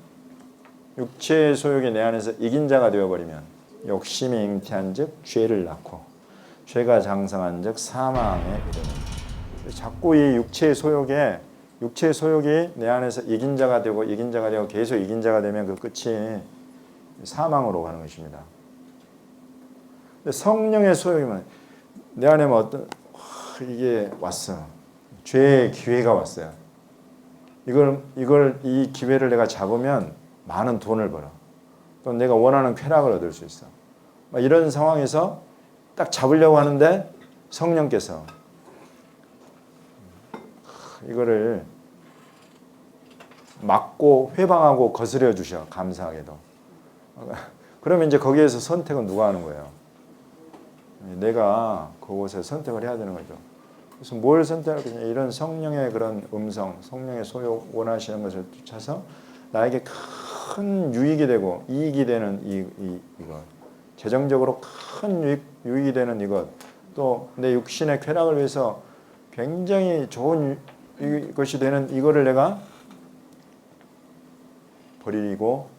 육체의 소욕이 내 안에서 이긴 자가 되어버리면 욕심이 잉태한 즉 죄를 낳고, 죄가 장성한 즉 사망에 이르는. 자꾸 이 육체의 소욕이 내 안에서 이긴 자가 되고 계속 이긴 자가 되면 그 끝이 사망으로 가는 것입니다. 성령의 소욕이면 내 안에 이게 왔어. 죄의 기회가 왔어요. 이 기회를 내가 잡으면 많은 돈을 벌어. 또 내가 원하는 쾌락을 얻을 수 있어. 이런 상황에서 딱 잡으려고 하는데 성령께서 이거를 막고 회방하고 거스려 주셔. 감사하게도. 그러면 이제 거기에서 선택은 누가 하는 거예요? 내가 그곳에 선택을 해야 되는 거죠. 그래서 뭘 선택할 거냐? 이런 성령의 그런 음성, 성령의 소욕, 원하시는 것을 쫓아서 나에게 큰 유익이 되고 이익이 되는 이것, 재정적으로 큰 유익이 되는 이것, 또 내 육신의 쾌락을 위해서 굉장히 좋은 것이 되는 이거를 내가 버리고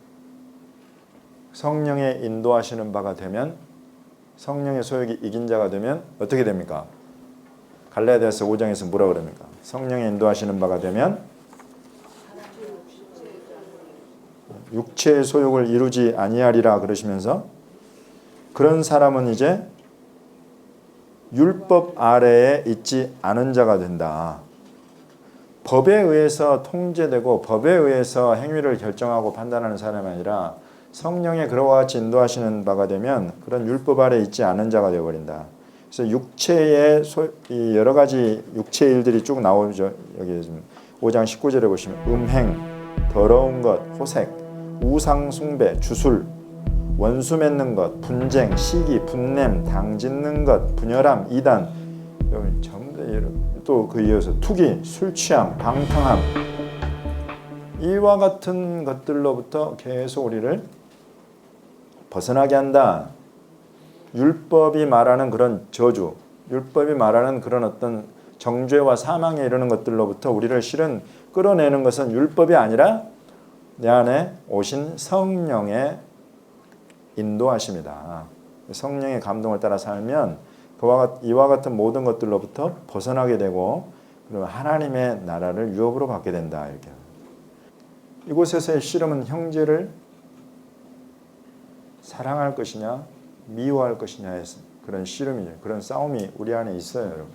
성령의 인도하시는 바가 되면, 성령의 소욕이 이긴 자가 되면 어떻게 됩니까? 갈라디아서 5장에서 뭐라 그럽니까? 성령의 인도하시는 바가 되면 육체의 소욕을 이루지 아니하리라 그러시면서, 그런 사람은 이제 율법 아래에 있지 않은 자가 된다. 법에 의해서 통제되고 법에 의해서 행위를 결정하고 판단하는 사람이 아니라 성령의 그와 같이 인도하시는 바가 되면 그런 율법 아래에 있지 않은 자가 되어버린다. 그래서 육체의 이 여러 가지 육체의 일들이 쭉 나오죠. 여기 지금 5장 19절에 보시면 음행, 더러운 것, 호색, 우상 숭배, 주술, 원수 맺는 것, 분쟁, 시기, 분냄, 당짓는 것, 분열함, 이단, 전부 또 그 이어서 투기, 술 취함, 방탕함, 이와 같은 것들로부터 계속 우리를 벗어나게 한다. 율법이 말하는 그런 저주, 율법이 말하는 그런 어떤 정죄와 사망에 이르는 것들로부터 우리를 실은 끌어내는 것은 율법이 아니라 내 안에 오신 성령의 인도하심이다. 성령의 감동을 따라 살면 이와 같은 모든 것들로부터 벗어나게 되고, 그리고 하나님의 나라를 유업으로 받게 된다. 이렇게. 이곳에서의 씨름은 형제를 사랑할 것이냐 미워할 것이냐의 그런 씨름이죠. 그런 싸움이 우리 안에 있어요, 여러분.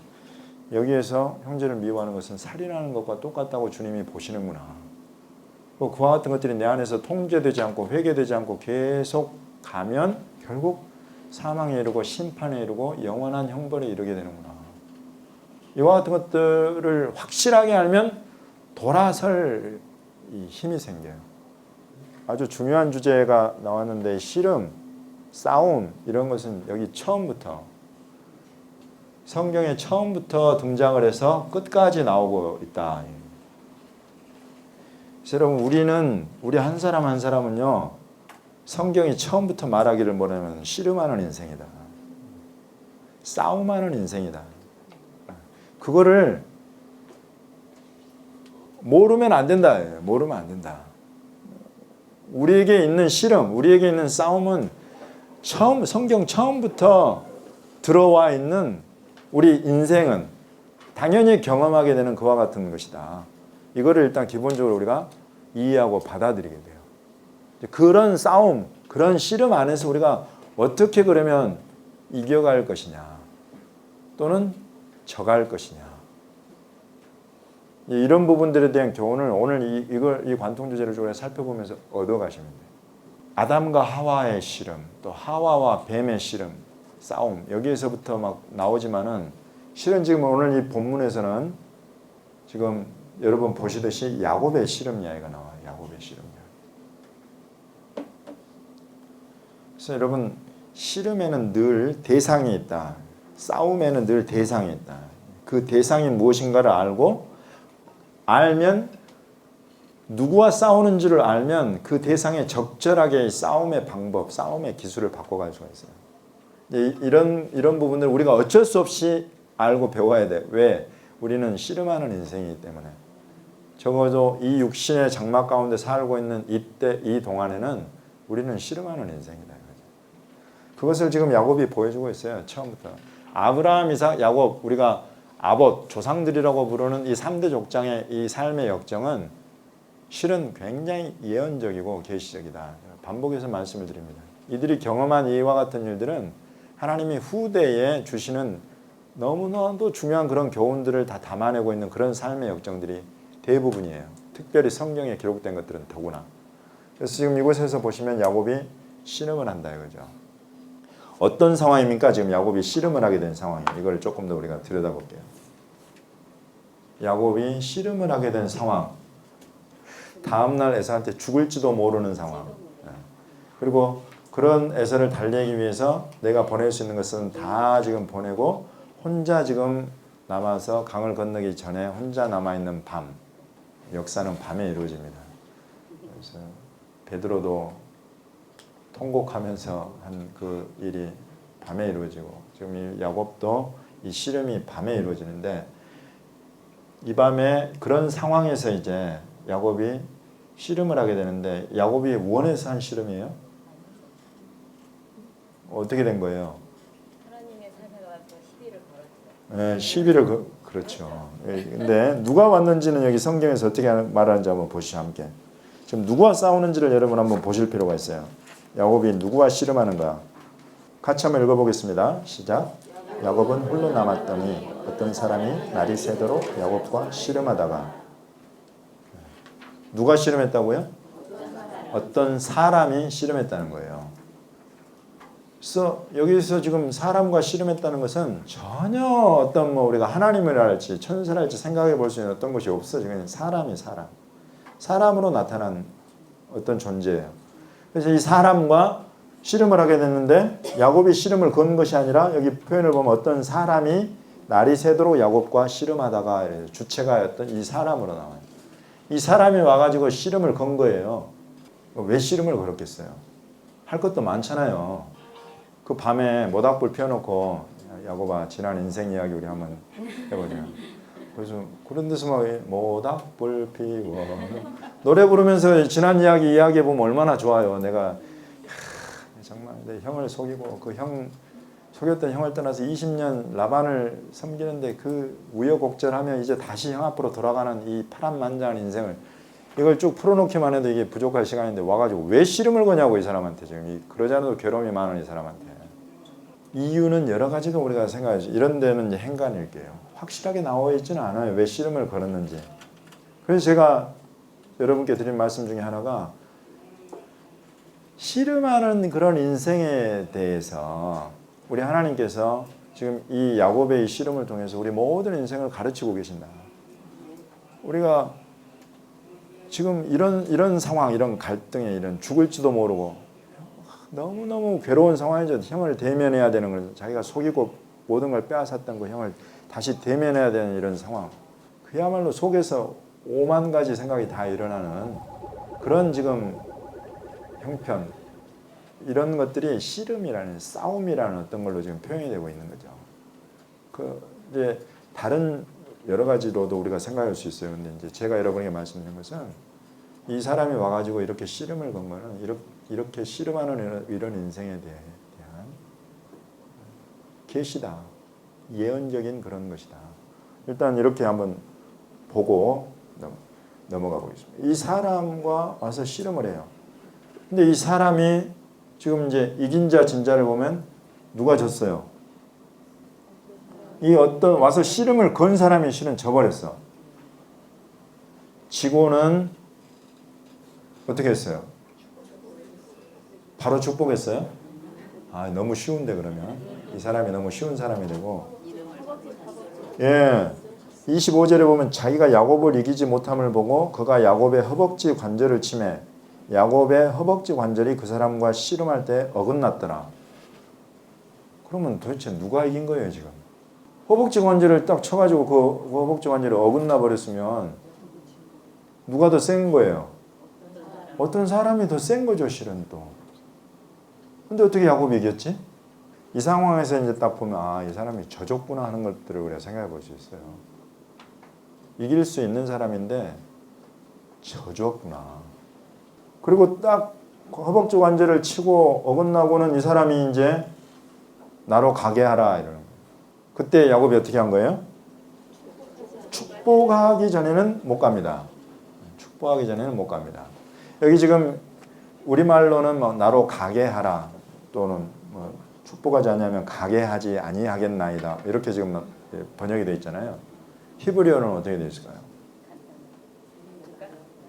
여기에서 형제를 미워하는 것은 살인하는 것과 똑같다고 주님이 보시는구나. 그와 같은 것들이 내 안에서 통제되지 않고 회개되지 않고 계속 가면 결국 사망에 이르고 심판에 이르고 영원한 형벌에 이르게 되는구나. 이와 같은 것들을 확실하게 알면 돌아설 힘이 생겨요. 아주 중요한 주제가 나왔는데 씨름, 싸움 이런 것은 여기 처음부터 성경에 처음부터 등장을 해서 끝까지 나오고 있다. 그래서 여러분 우리 한 사람 한 사람은요 성경이 처음부터 말하기를 뭐냐면 씨름하는 인생이다. 싸움하는 인생이다. 그거를 모르면 안 된다. 모르면 안 된다. 우리에게 있는 씨름, 우리에게 있는 싸움은 성경 처음부터 들어와 있는 우리 인생은 당연히 경험하게 되는 그와 같은 것이다. 이거를 일단 기본적으로 우리가 이해하고 받아들이게 돼요. 그런 싸움, 그런 씨름 안에서 우리가 어떻게 그러면 이겨갈 것이냐 또는 져갈 것이냐 이런 부분들에 대한 교훈을 오늘 이 관통 주제를 좀 살펴보면서 얻어가시면 돼요. 아담과 하와의 씨름, 또 하와와 뱀의 씨름, 싸움 여기에서부터 막 나오지만은 실은 지금 오늘 이 본문에서는 지금 여러분 보시듯이 야곱의 씨름 이야기가 나와요. 야곱의 씨름 이야기. 그래서 여러분 씨름에는 늘 대상이 있다. 싸움에는 늘 대상이 있다. 그 대상이 무엇인가를 알면 누구와 싸우는지를 알면 그 대상에 적절하게 싸움의 방법, 싸움의 기술을 바꿔갈 수가 있어요. 이런 부분들 우리가 어쩔 수 없이 알고 배워야 돼. 왜? 우리는 씨름하는 인생이기 때문에. 적어도 이 육신의 장막 가운데 살고 있는 이때 이 동안에는 우리는 씨름하는 인생이다. 그것을 지금 야곱이 보여주고 있어요. 처음부터. 아브라함, 이삭, 야곱 우리가 아봇, 조상들이라고 부르는 이 3대 족장의 이 삶의 역정은 실은 굉장히 예언적이고 계시적이다. 반복해서 말씀을 드립니다. 이들이 경험한 이와 같은 일들은 하나님이 후대에 주시는 너무나도 중요한 그런 교훈들을 다 담아내고 있는 그런 삶의 역정들이 대부분이에요. 특별히 성경에 기록된 것들은 더구나. 그래서 지금 이곳에서 보시면 야곱이 씨름을 한다 이거죠. 어떤 상황입니까? 지금 야곱이 씨름을 하게 된 상황이에요. 이걸 조금 더 우리가 들여다볼게요. 야곱이 씨름을 하게 된 상황. 다음날 에서한테 죽을지도 모르는 상황. 그리고 그런 에서를 달래기 위해서 내가 보낼 수 있는 것은 다 지금 보내고 혼자 지금 남아서 강을 건너기 전에 혼자 남아있는 밤. 역사는 밤에 이루어집니다. 그래서 베드로도 통곡하면서 한 그 일이 밤에 이루어지고 지금 이 야곱도 이 씨름이 밤에 이루어지는데 이 밤에 그런 상황에서 이제 야곱이 씨름을 하게 되는데 야곱이 원해서 한 씨름이에요? 어떻게 된 거예요? 하나님의 사자가 와서 시비를 걸었죠. 네, 시비를 그렇죠. 근데 누가 왔는지는 여기 성경에서 어떻게 말하는지 한번 보시죠 함께. 지금 누구와 싸우는지를 여러분 한번 보실 필요가 있어요. 야곱이 누구와 씨름하는가? 같이 한번 읽어보겠습니다. 시작. 야곱은 홀로 남았더니 어떤 사람이 날이 새도록 야곱과 씨름하다가 누가 씨름했다고요? 어떤 사람이 씨름했다는 거예요. 그래서 여기서 지금 사람과 씨름했다는 것은 전혀 어떤 우리가 하나님을 할지 천사를 할지 생각해 볼 수 있는 어떤 것이 없어. 지금 사람으로 나타난 어떤 존재예요. 그래서 이 사람과 씨름을 하게 됐는데 야곱이 씨름을 건 것이 아니라 여기 표현을 보면 어떤 사람이 날이 새도록 야곱과 씨름하다가 주체가 어떤 이 사람으로 나와요. 이 사람이 와가지고 씨름을 건 거예요. 왜 씨름을 걸었겠어요? 할 것도 많잖아요. 그 밤에 모닥불 피워놓고 야곱아 지난 인생 이야기 우리 한번 해보자. 그래서 그런 데서 막 모닥불 피워 노래 부르면서 지난 이야기 이야기해보면 얼마나 좋아요. 내가 정말 내 형을 속이고 그 형 속였던 형을 떠나서 20년 라반을 섬기는데 그 우여곡절하며 이제 다시 형 앞으로 돌아가는 이 파란만장한 인생을 이걸 쭉 풀어놓기만 해도 이게 부족할 시간인데 와가지고 왜 씨름을 거냐고 이 사람한테 지금 그러지 않아도 괴로움이 많은 이 사람한테. 이유는 여러 가지가 우리가 생각하지. 이런 데는 이제 행간일게요. 확실하게 나와 있지는 않아요. 왜 씨름을 걸었는지. 그래서 제가 여러분께 드린 말씀 중에 하나가 씨름하는 그런 인생에 대해서 우리 하나님께서 지금 이 야곱의 이 씨름을 통해서 우리 모든 인생을 가르치고 계신다. 우리가 지금 이런 상황, 이런 갈등에 이런 죽을지도 모르고 너무너무 괴로운 상황이죠. 형을 대면해야 되는 걸 자기가 속이고 모든 걸 빼앗았던 그 형을 다시 대면해야 되는 이런 상황. 그야말로 속에서 오만 가지 생각이 다 일어나는 그런 지금 형편, 이런 것들이 씨름이라는, 싸움이라는 어떤 걸로 지금 표현이 되고 있는 거죠. 이제 다른 여러 가지로도 우리가 생각할 수 있어요. 근데 이제 제가 여러분에게 말씀드린 것은 이 사람이 와가지고 이렇게 씨름을 건 거는 이렇게 씨름하는 이런 인생에 대한 계시다. 예언적인 그런 것이다. 일단 이렇게 한번 보고 넘어가 보겠습니다. 이 사람과 와서 씨름을 해요. 근데 이 사람이 지금 이제 이긴 자 진자를 보면 누가 졌어요? 이 어떤 와서 씨름을 건 사람이 실은 져버렸어. 지고는 어떻게 했어요? 바로 축복했어요? 아, 너무 쉬운데 그러면 이 사람이 너무 쉬운 사람이 되고, 예, 25절에 보면 자기가 야곱을 이기지 못함을 보고 그가 야곱의 허벅지 관절을 치매 야곱의 허벅지 관절이 그 사람과 씨름할 때 어긋났더라. 그러면 도대체 누가 이긴 거예요 지금? 허벅지 관절을 딱 쳐가지고 그 허벅지 관절이 어긋나 버렸으면 누가 더 센 거예요? 어떤 사람이 더 센 거죠 실은 또. 근데 어떻게 야곱이 이겼지? 이 상황에서 이제 딱 보면 아, 이 사람이 져줬구나 하는 것들을 우리가 생각해 볼 수 있어요. 이길 수 있는 사람인데 져줬구나. 그리고 딱 허벅지 관절을 치고 어긋나고는 이 사람이 이제 나로 가게 하라 이러는 거예요. 그때 야곱이 어떻게 한 거예요? 축복하기 전에는 못 갑니다. 축복하기 전에는 못 갑니다. 여기 지금 우리말로는 뭐 나로 가게 하라 또는 뭐 축복하지 않으면 가게 하지 아니하겠나이다 이렇게 지금 번역이 되어 있잖아요. 히브리어는 어떻게 되어 있을까요?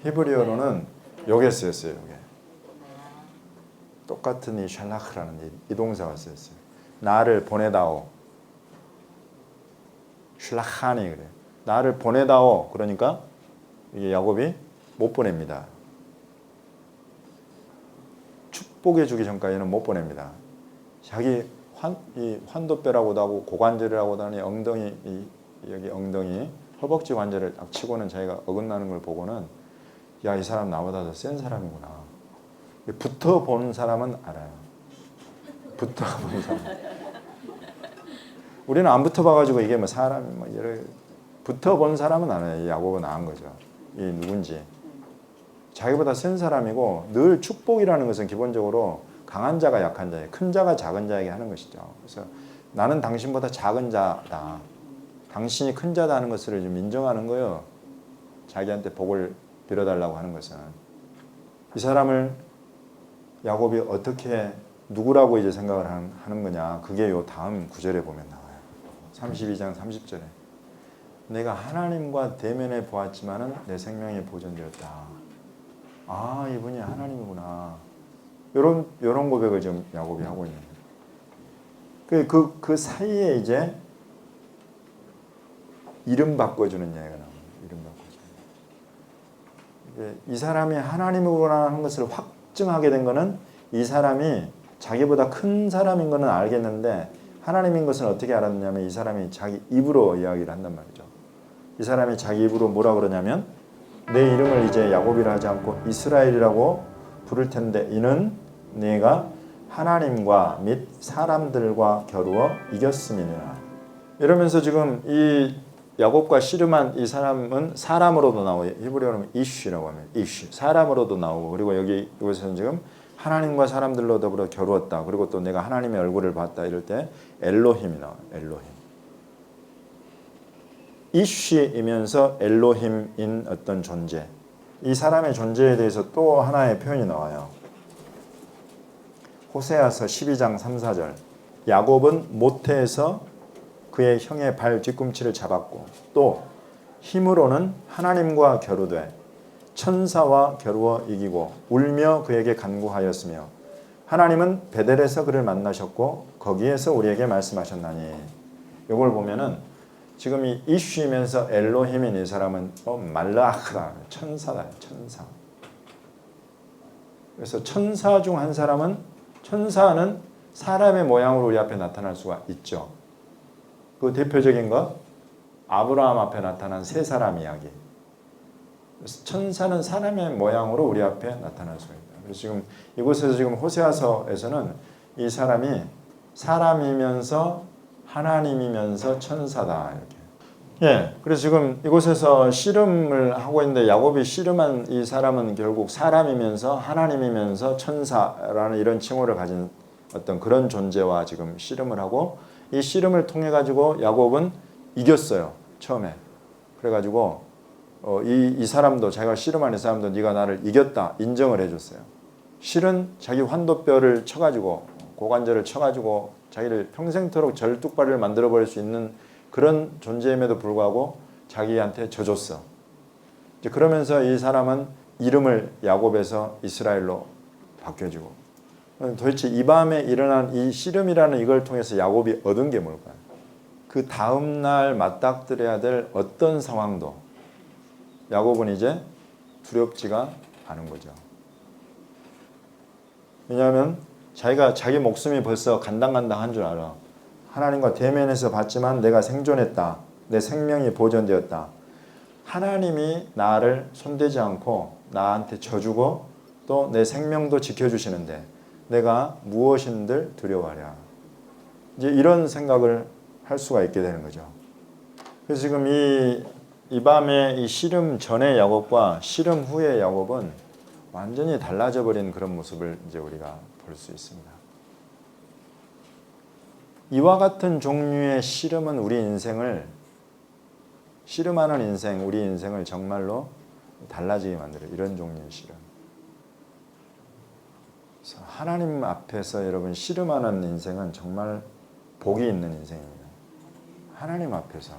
히브리어로는 요게 쓰였어요. 요게. 똑같은 이 샬라흐라는 이 동사가 쓰였어요. 나를 보내다오. 슐라하니 그래요. 나를 보내다오. 그러니까 이게 야곱이 못 보냅니다. 축복해 주기 전까지는 못 보냅니다. 자기 환도뼈라고도 하고 고관절이라고도 하니 엉덩이 여기 엉덩이 허벅지 관절을 딱 치고는 자기가 어긋나는 걸 보고는 야, 이 사람 나보다 더 센 사람이구나. 붙어본 사람은 알아요. 붙어본 사람. 우리는 안 붙어봐가지고 이게 뭐 사람이 뭐 여러 붙어본 사람은 알아요. 이 야곱은 나은 거죠. 이 누군지. 자기보다 센 사람이고 늘 축복이라는 것은 기본적으로 강한 자가 약한 자예요. 큰 자가 작은 자에게 하는 것이죠. 그래서 나는 당신보다 작은 자다. 당신이 큰 자다 하는 것을 좀 인정하는 거예요. 자기한테 복을 빌어달라고 하는 것은. 이 사람을 야곱이 어떻게 누구라고 이제 생각을 하는 거냐. 그게 요 다음 구절에 보면 나와요. 32장 30절에 내가 하나님과 대면해 보았지만은 내 생명이 보존되었다. 아, 이분이 하나님이구나. 요런 고백을 지금 야곱이 하고 있는 거예요. 그 사이에 이제 이름 바꿔주는 이야기가 나옵니다. 이름 바꿔주는. 이 사람이 하나님이구나 하는 것을 확증하게 된 거는 이 사람이 자기보다 큰 사람인 거는 알겠는데 하나님인 것은 어떻게 알았냐면 이 사람이 자기 입으로 이야기를 한단 말이죠. 이 사람이 자기 입으로 뭐라 그러냐면 내 이름을 이제 야곱이라 하지 않고 이스라엘이라고 부를 텐데 이는 네가 하나님과 및 사람들과 겨루어 이겼음이니라. 이러면서 지금 이 야곱과 씨름한 이 사람은 사람으로도 나오고 히브리어로 이슈라고 합니다. 이슈. 사람으로도 나오고 그리고 여기서는 지금 하나님과 사람들로 더불어 겨루었다. 그리고 또 내가 하나님의 얼굴을 봤다. 이럴 때 엘로힘이 나와요. 엘로힘. 이슈이면서 엘로힘인 어떤 존재. 이 사람의 존재에 대해서 또 하나의 표현이 나와요. 호세아서 12장 3, 4절. 야곱은 모태에서 그의 형의 발 뒤꿈치를 잡았고 또 힘으로는 하나님과 겨루되 천사와 겨루어 이기고 울며 그에게 간구하였으며 하나님은 베델에서 그를 만나셨고 거기에서 우리에게 말씀하셨나니. 이걸 보면은 지금 이 이슈이면서 엘로힘인 이 사람은 말라크다, 천사다, 천사. 그래서 천사 중 한 사람은, 천사는 사람의 모양으로 우리 앞에 나타날 수가 있죠. 그 대표적인 것, 아브라함 앞에 나타난 세 사람 이야기. 그래서 천사는 사람의 모양으로 우리 앞에 나타날 수가 있다. 그래서 지금 이곳에서 지금 호세아서에서는 이 사람이 사람이면서 하나님이면서 천사다 이렇게. 예, 그래서 지금 이곳에서 씨름을 하고 있는데 야곱이 씨름한 이 사람은 결국 사람이면서 하나님이면서 천사라는 이런 칭호를 가진 어떤 그런 존재와 지금 씨름을 하고 이 씨름을 통해 가지고 야곱은 이겼어요 처음에. 그래가지고 이 사람도 자기가 씨름한 이 사람도 네가 나를 이겼다 인정을 해줬어요. 실은 자기 환도뼈를 쳐가지고 고관절을 쳐가지고 자기를 평생토록 절뚝발을 만들어버릴 수 있는 그런 존재임에도 불구하고 자기한테 져줬어. 이제 그러면서 이 사람은 이름을 야곱에서 이스라엘로 바뀌어지고 도대체 이 밤에 일어난 이 씨름이라는 이걸 통해서 야곱이 얻은 게 뭘까요? 그 다음날 맞닥뜨려야 될 어떤 상황도 야곱은 이제 두렵지가 않은 거죠. 왜냐하면 자기가 자기 목숨이 벌써 간당간당한 줄 알아. 하나님과 대면해서 봤지만 내가 생존했다. 내 생명이 보존되었다. 하나님이 나를 손대지 않고 나한테 져주고 또 내 생명도 지켜주시는데 내가 무엇인들 두려워하랴. 이제 이런 생각을 할 수가 있게 되는 거죠. 그래서 지금 이 밤에 이 씨름 전의 야곱과 씨름 후의 야곱은 완전히 달라져 버린 그런 모습을 이제 우리가 볼 수 있습니다. 이와 같은 종류의 씨름은 우리 인생을 씨름하는 인생, 우리 인생을 정말로 달라지게 만들어요. 이런 종류의 씨름. 그래서 하나님 앞에서 여러분 씨름하는 인생은 정말 복이 있는 인생입니다. 하나님 앞에서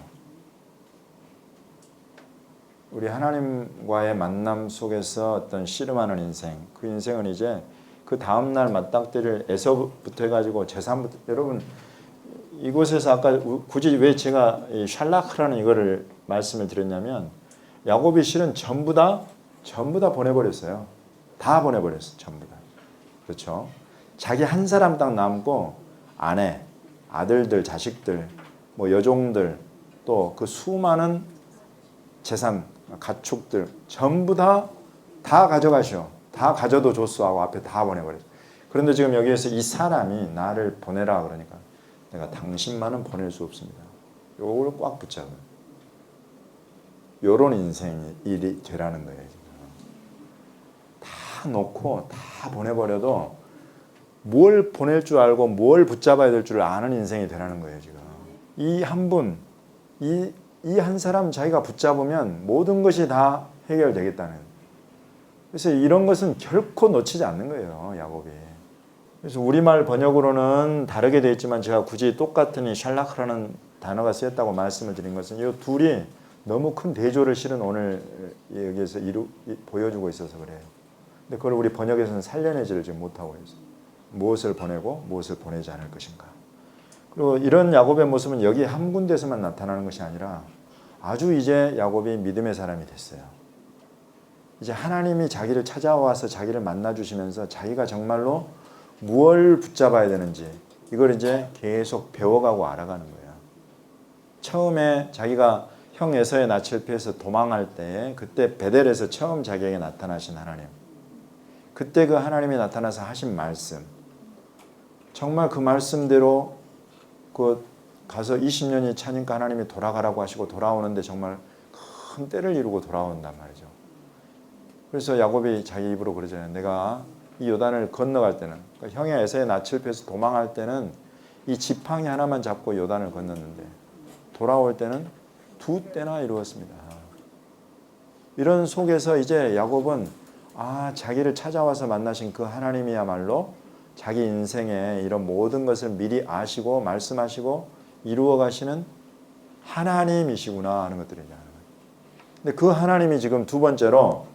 우리 하나님과의 만남 속에서 어떤 씨름하는 인생, 그 인생은 이제 그 다음날 맞닥뜨릴 에서부터 해가지고 제3부터 여러분 이곳에서 아까 굳이 왜 제가 이 샬라크라는 이거를 말씀을 드렸냐면 야곱이 실은 전부 다 보내버렸어요. 다 보내버렸어요. 전부 다. 그렇죠. 자기 한 사람 딱 남고 아내, 아들들, 자식들, 뭐 여종들 또 그 수많은 재산, 가축들 전부 다 가져가시오. 다 가져도 좋소 하고 앞에 다 보내버렸어요. 그런데 지금 여기에서 이 사람이 나를 보내라 그러니까 내가 당신만은 보낼 수 없습니다. 요걸 꽉 붙잡아요. 요런 인생이 일이 되라는 거예요. 지금. 다 놓고 다 보내버려도 뭘 보낼 줄 알고 뭘 붙잡아야 될 줄 아는 인생이 되라는 거예요. 지금. 이 한 분, 이 한 사람 자기가 붙잡으면 모든 것이 다 해결되겠다는. 그래서 이런 것은 결코 놓치지 않는 거예요. 야곱이. 그래서 우리말 번역으로는 다르게 되어 있지만 제가 굳이 똑같은 이 샬라크라는 단어가 쓰였다고 말씀을 드린 것은 이 둘이 너무 큰 대조를 실은 오늘 여기에서 보여주고 있어서 그래요. 근데 그걸 우리 번역에서는 살려내지를 지금 못하고 있어요. 무엇을 보내고 무엇을 보내지 않을 것인가. 그리고 이런 야곱의 모습은 여기 한 군데서만 나타나는 것이 아니라 아주 이제 야곱이 믿음의 사람이 됐어요. 이제 하나님이 자기를 찾아와서 자기를 만나주시면서 자기가 정말로 무엇을 붙잡아야 되는지 이걸 이제 계속 배워가고 알아가는 거예요. 처음에 자기가 형 에서의 낯을 피해서 도망할 때 그때 베델에서 처음 자기에게 나타나신 하나님. 그때 그 하나님이 나타나서 하신 말씀. 정말 그 말씀대로 그 가서 20년이 차니까 하나님이 돌아가라고 하시고 돌아오는데 정말 큰 때를 이루고 돌아온단 말이죠. 그래서 야곱이 자기 입으로 그러잖아요. 내가 이 요단을 건너갈 때는 그러니까 형의 에서의 낯을 피해서 도망할 때는 이 지팡이 하나만 잡고 요단을 건넜는데 돌아올 때는 2때나 이루었습니다. 이런 속에서 이제 야곱은 자기를 찾아와서 만나신 그 하나님이야말로 자기 인생에 이런 모든 것을 미리 아시고 말씀하시고 이루어 가시는 하나님이시구나 하는 것들이죠. 근데 그 하나님이 지금 두 번째로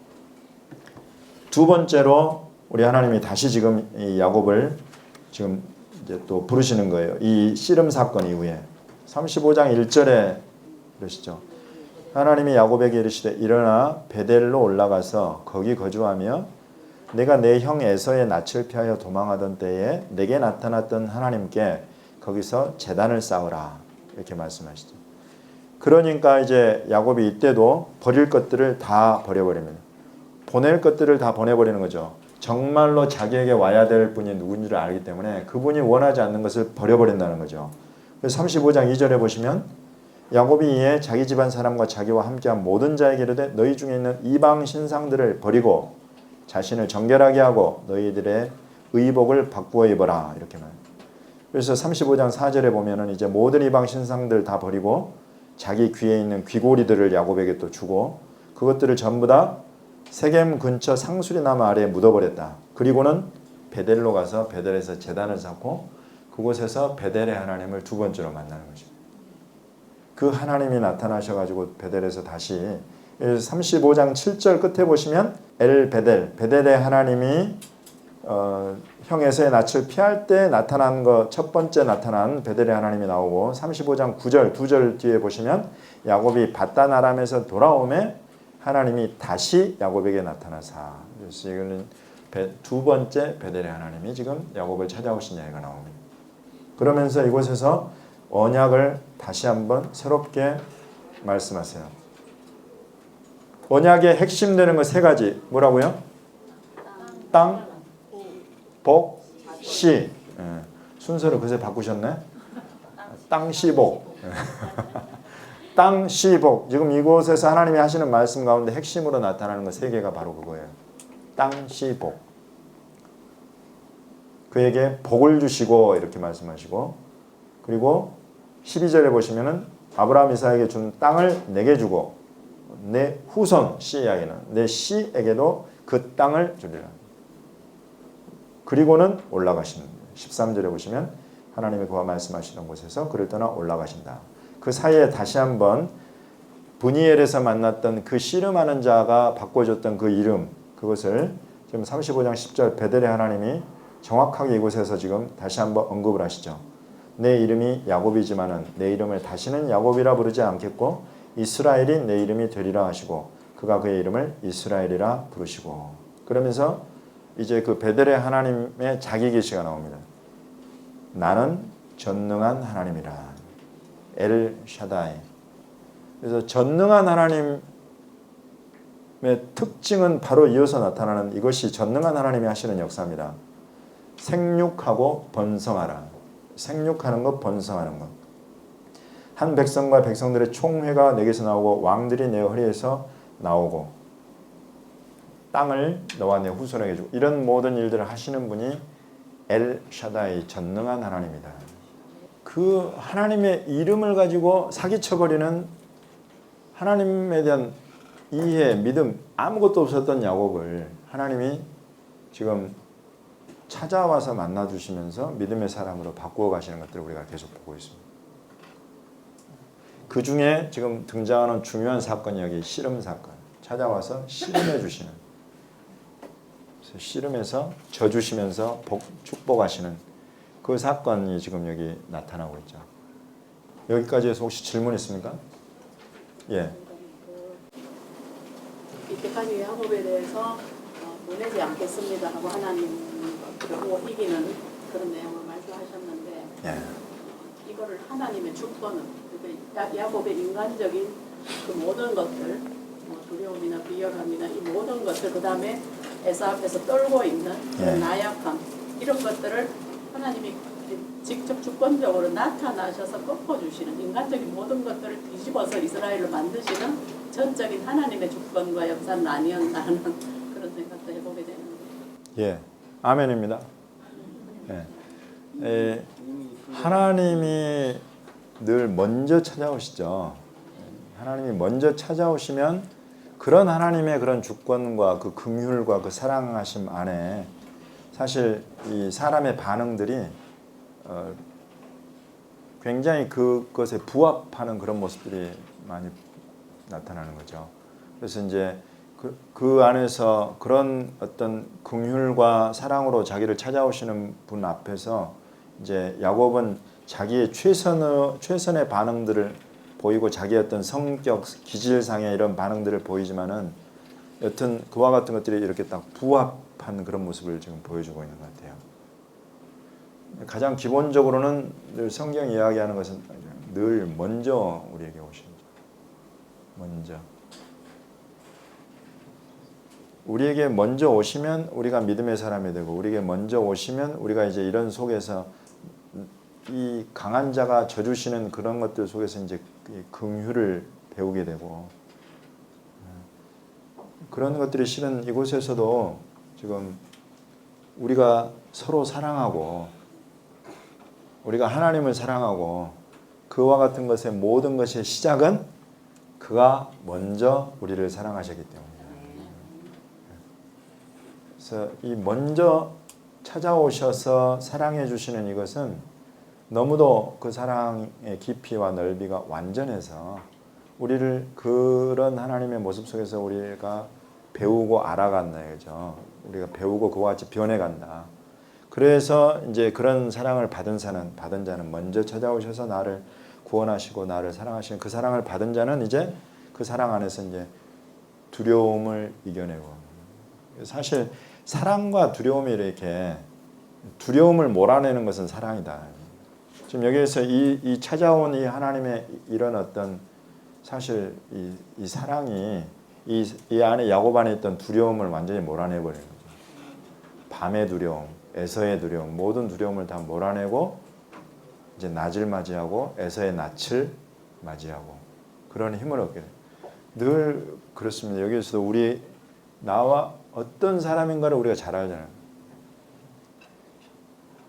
우리 하나님이 다시 지금 이 야곱을 지금 이제 또 부르시는 거예요. 이 씨름 사건 이후에 35장 1절에 그러시죠. 하나님이 야곱에게 이르시되 일어나 베델로 올라가서 거기 거주하며 내가 내 형 에서의 낯을 피하여 도망하던 때에 내게 나타났던 하나님께 거기서 제단을 쌓으라 이렇게 말씀하시죠. 그러니까 이제 야곱이 이때도 버릴 것들을 다 버려버립니다. 보낼 것들을 다 보내버리는 거죠. 정말로 자기에게 와야 될 분이 누군지를 알기 때문에 그분이 원하지 않는 것을 버려버린다는 거죠. 그래서 35장 2절에 보시면 야곱이 이에 자기 집안 사람과 자기와 함께한 모든 자에게 이르되 너희 중에 있는 이방 신상들을 버리고 자신을 정결하게 하고 너희들의 의복을 바꾸어 입어라 이렇게 말합니다. 그래서 35장 4절에 보면은 이제 모든 이방 신상들 다 버리고 자기 귀에 있는 귀고리들을 야곱에게 또 주고 그것들을 전부 다 세겜 근처 상수리나무 아래에 묻어버렸다. 그리고는 베델로 가서 베델에서 제단을 쌓고 그곳에서 베델의 하나님을 두 번째로 만나는 것입니다. 그 하나님이 나타나셔가지고 베델에서 다시 35장 7절 끝에 보시면 엘 베델, 베델의 하나님이 형 에서의 낯을 피할 때 나타난 것 첫 번째 나타난 베델의 하나님이 나오고 35장 9절 두 절 뒤에 보시면 야곱이 바단 아람에서 돌아오매 하나님이 다시 야곱에게 나타나사. 그래서 이거는 두 번째 베델의 하나님이 지금 야곱을 찾아오신 이야기가 나옵니다. 그러면서 이곳에서 언약을 다시 한번 새롭게 말씀하세요. 언약의 핵심 되는 거 세 가지 뭐라고요? 땅, 복, 시. 순서를 그새 바꾸셨네. 땅, 시, 복. 땅, 시, 복. 지금 이곳에서 하나님이 하시는 말씀 가운데 핵심으로 나타나는 거 세 개가 바로 그거예요. 땅, 시, 복. 그에게 복을 주시고 이렇게 말씀하시고 그리고 12절에 보시면은 아브라함 이삭에게 준 땅을 내게 주고 내 후손 씨 이야기는 내 씨에게도 그 땅을 주리라. 그리고는 올라가시는 거예요. 13절에 보시면 하나님이 그와 말씀하시던 곳에서 그를 떠나 올라가신다. 그 사이에 다시 한번 브니엘에서 만났던 그 씨름하는 자가 바꿔줬던 그 이름 그것을 지금 35장 10절 베델의 하나님이 정확하게 이곳에서 지금 다시 한번 언급을 하시죠. 내 이름이 야곱이지만은 내 이름을 다시는 야곱이라 부르지 않겠고 이스라엘이 내 이름이 되리라 하시고 그가 그의 이름을 이스라엘이라 부르시고 그러면서 이제 그 베델의 하나님의 자기 계시가 나옵니다. 나는 전능한 하나님이라 엘 샤다이. 그래서 전능한 하나님의 특징은 바로 이어서 나타나는 이것이 전능한 하나님이 하시는 역사입니다. 생육하고 번성하라. 생육하는 것, 번성하는 것. 한 백성과 백성들의 총회가 내게서 나오고 왕들이 내 허리에서 나오고 땅을 너와 내 후손에게 주고 이런 모든 일들을 하시는 분이 엘 샤다이 전능한 하나님이다. 그 하나님의 이름을 가지고 사기쳐버리는 하나님에 대한 이해, 믿음 아무것도 없었던 야곱을 하나님이 지금 찾아와서 만나주시면서 믿음의 사람으로 바꾸어 가시는 것들을 우리가 계속 보고 있습니다. 그 중에 지금 등장하는 중요한 사건이 여기 씨름 사건. 찾아와서 씨름해 주시는. 씨름해서 져주시면서 축복하시는 그 사건이 지금 여기 나타나고 있죠. 여기까지 해서 혹시 질문 있습니까? 예. 이때까지 야곱에 대해서 보내지 않겠습니다 하고 하나님 그러고 이기는 그런 내용을 말씀하셨는데 이거를 하나님의 주권은 야곱의 인간적인 그 모든 것들 두려움이나 비열함이나 이 모든 것들 그 다음에 에사 앞에서 떨고 있는 그런 나약함 이런 것들을 하나님이 직접 주권적으로 나타나셔서 꺾어주시는 인간적인 모든 것들을 뒤집어서 이스라엘로 만드시는 전적인 하나님의 주권과 역사는 아니었나 하는 그런 생각도 해보게 되는 거예요. 예, 아멘입니다. 예. 하나님이 늘 먼저 찾아오시죠. 하나님이 먼저 찾아오시면 그런 하나님의 그런 주권과 그 긍휼과 그 사랑하심 안에 사실 이 사람의 반응들이 굉장히 그것에 부합하는 그런 모습들이 많이 나타나는 거죠. 그래서 이제 그 안에서 그런 어떤 긍휼과 사랑으로 자기를 찾아오시는 분 앞에서 이제 야곱은 자기의 최선의 반응들을 보이고 자기 어떤 성격, 기질상의 이런 반응들을 보이지만은 여튼 그와 같은 것들이 이렇게 딱 부합한 그런 모습을 지금 보여주고 있는 것 같아요. 가장 기본적으로는 늘 성경 이야기하는 것은 늘 먼저 우리에게 오신 먼저 우리에게 먼저 오시면 우리가 믿음의 사람이 되고 우리에게 먼저 오시면 우리가 이제 이런 속에서 이 강한 자가 져주시는 그런 것들 속에서 이제 긍휼을 배우게 되고 그런 것들이 실은 이곳에서도 지금 우리가 서로 사랑하고 우리가 하나님을 사랑하고 그와 같은 것의 모든 것의 시작은 그가 먼저 우리를 사랑하셨기 때문이에요. 그래서 이 먼저 찾아오셔서 사랑해 주시는 이것은 너무도 그 사랑의 깊이와 넓이가 완전해서 우리를 그런 하나님의 모습 속에서 우리가 배우고 알아간다 이거죠. 우리가 배우고 그와 같이 변해간다. 그래서 이제 그런 사랑을 받은 자는 먼저 찾아오셔서 나를 구원하시고 나를 사랑하시는 그 사랑을 받은 자는 이제 그 사랑 안에서 이제 두려움을 이겨내고 사실 사랑과 두려움이 이렇게 두려움을 몰아내는 것은 사랑이다. 지금 여기에서 이 찾아온 이 하나님의 이런 어떤 사실 이 사랑이 이 안에 야곱 안에 있던 두려움을 완전히 몰아내버리는 거죠. 밤의 두려움, 에서의 두려움, 모든 두려움을 다 몰아내고 이제 낮을 맞이하고 에서의 낯을 맞이하고 그런 힘을 얻게 돼요. 늘 그렇습니다. 여기에서도 우리 나와 어떤 사람인가를 우리가 잘 알잖아요.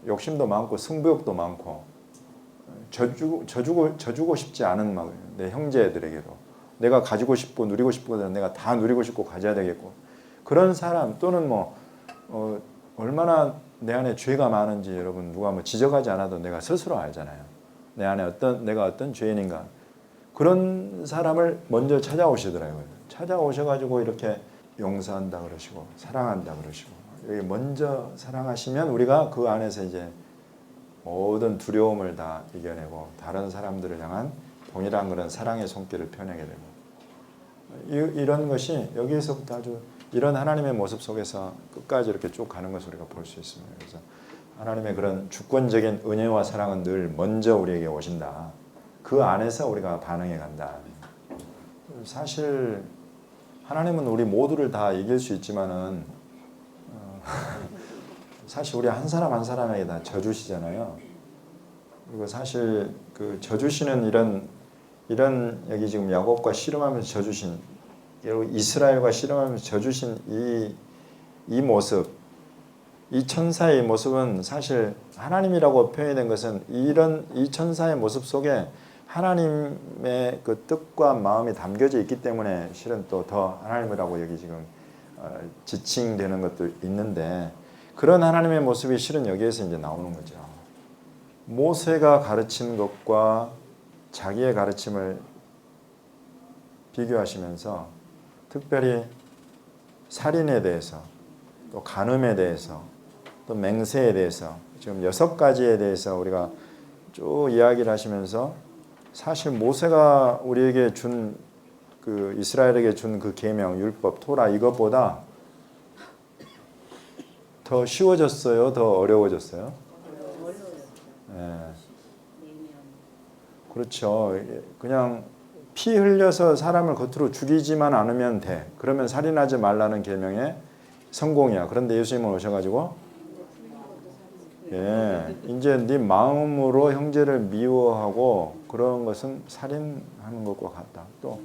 욕심도 많고 승부욕도 많고 져주고 싶지 않은 막 내 형제들에게도 내가 가지고 싶고 누리고 싶고 내가 다 누리고 싶고 가져야 되겠고 그런 사람 또는 뭐 얼마나 내 안에 죄가 많은지 여러분 누가 뭐 지적하지 않아도 내가 스스로 알잖아요. 내 안에 내가 어떤 죄인인가 그런 사람을 먼저 찾아오시더라고요. 찾아오셔가지고 이렇게 용서한다 그러시고 사랑한다 그러시고 여기 먼저 사랑하시면 우리가 그 안에서 이제 모든 두려움을 다 이겨내고 다른 사람들을 향한 동일한 그런 사랑의 손길을 펴내게 되고 이런 것이 여기에서부터 아주 이런 하나님의 모습 속에서 끝까지 이렇게 쭉 가는 것을 우리가 볼 수 있습니다. 그래서 하나님의 그런 주권적인 은혜와 사랑은 늘 먼저 우리에게 오신다. 그 안에서 우리가 반응해 간다. 사실 하나님은 우리 모두를 다 이길 수 있지만은 사실 우리 한 사람 한 사람에게 다 져주시잖아요. 그리고 사실 그 져주시는 이런 여기 지금 야곱과 씨름하면서 져주신 이스라엘과 씨름하면서 져주신 이 모습, 이 천사의 모습은 사실 하나님이라고 표현된 것은 이 천사의 모습 속에 하나님의 그 뜻과 마음이 담겨져 있기 때문에 실은 또 더 하나님이라고 여기 지금 지칭되는 것도 있는데 그런 하나님의 모습이 실은 여기에서 이제 나오는 거죠. 모세가 가르친 것과 자기의 가르침을 비교하시면서 특별히 살인에 대해서 또 간음에 대해서 또 맹세에 대해서 지금 6가지에 대해서 우리가 쭉 이야기를 하시면서 사실 모세가 우리에게 준 그 이스라엘에게 준 그 계명, 율법, 토라 이것보다 더 쉬워졌어요? 더 어려워졌어요? 네. 그렇죠. 그냥 피 흘려서 사람을 겉으로 죽이지만 않으면 돼. 그러면 살인하지 말라는 계명에 성공이야. 그런데 예수님은 오셔가지고 이제 네 마음으로 형제를 미워하고 그런 것은 살인하는 것과 같다. 또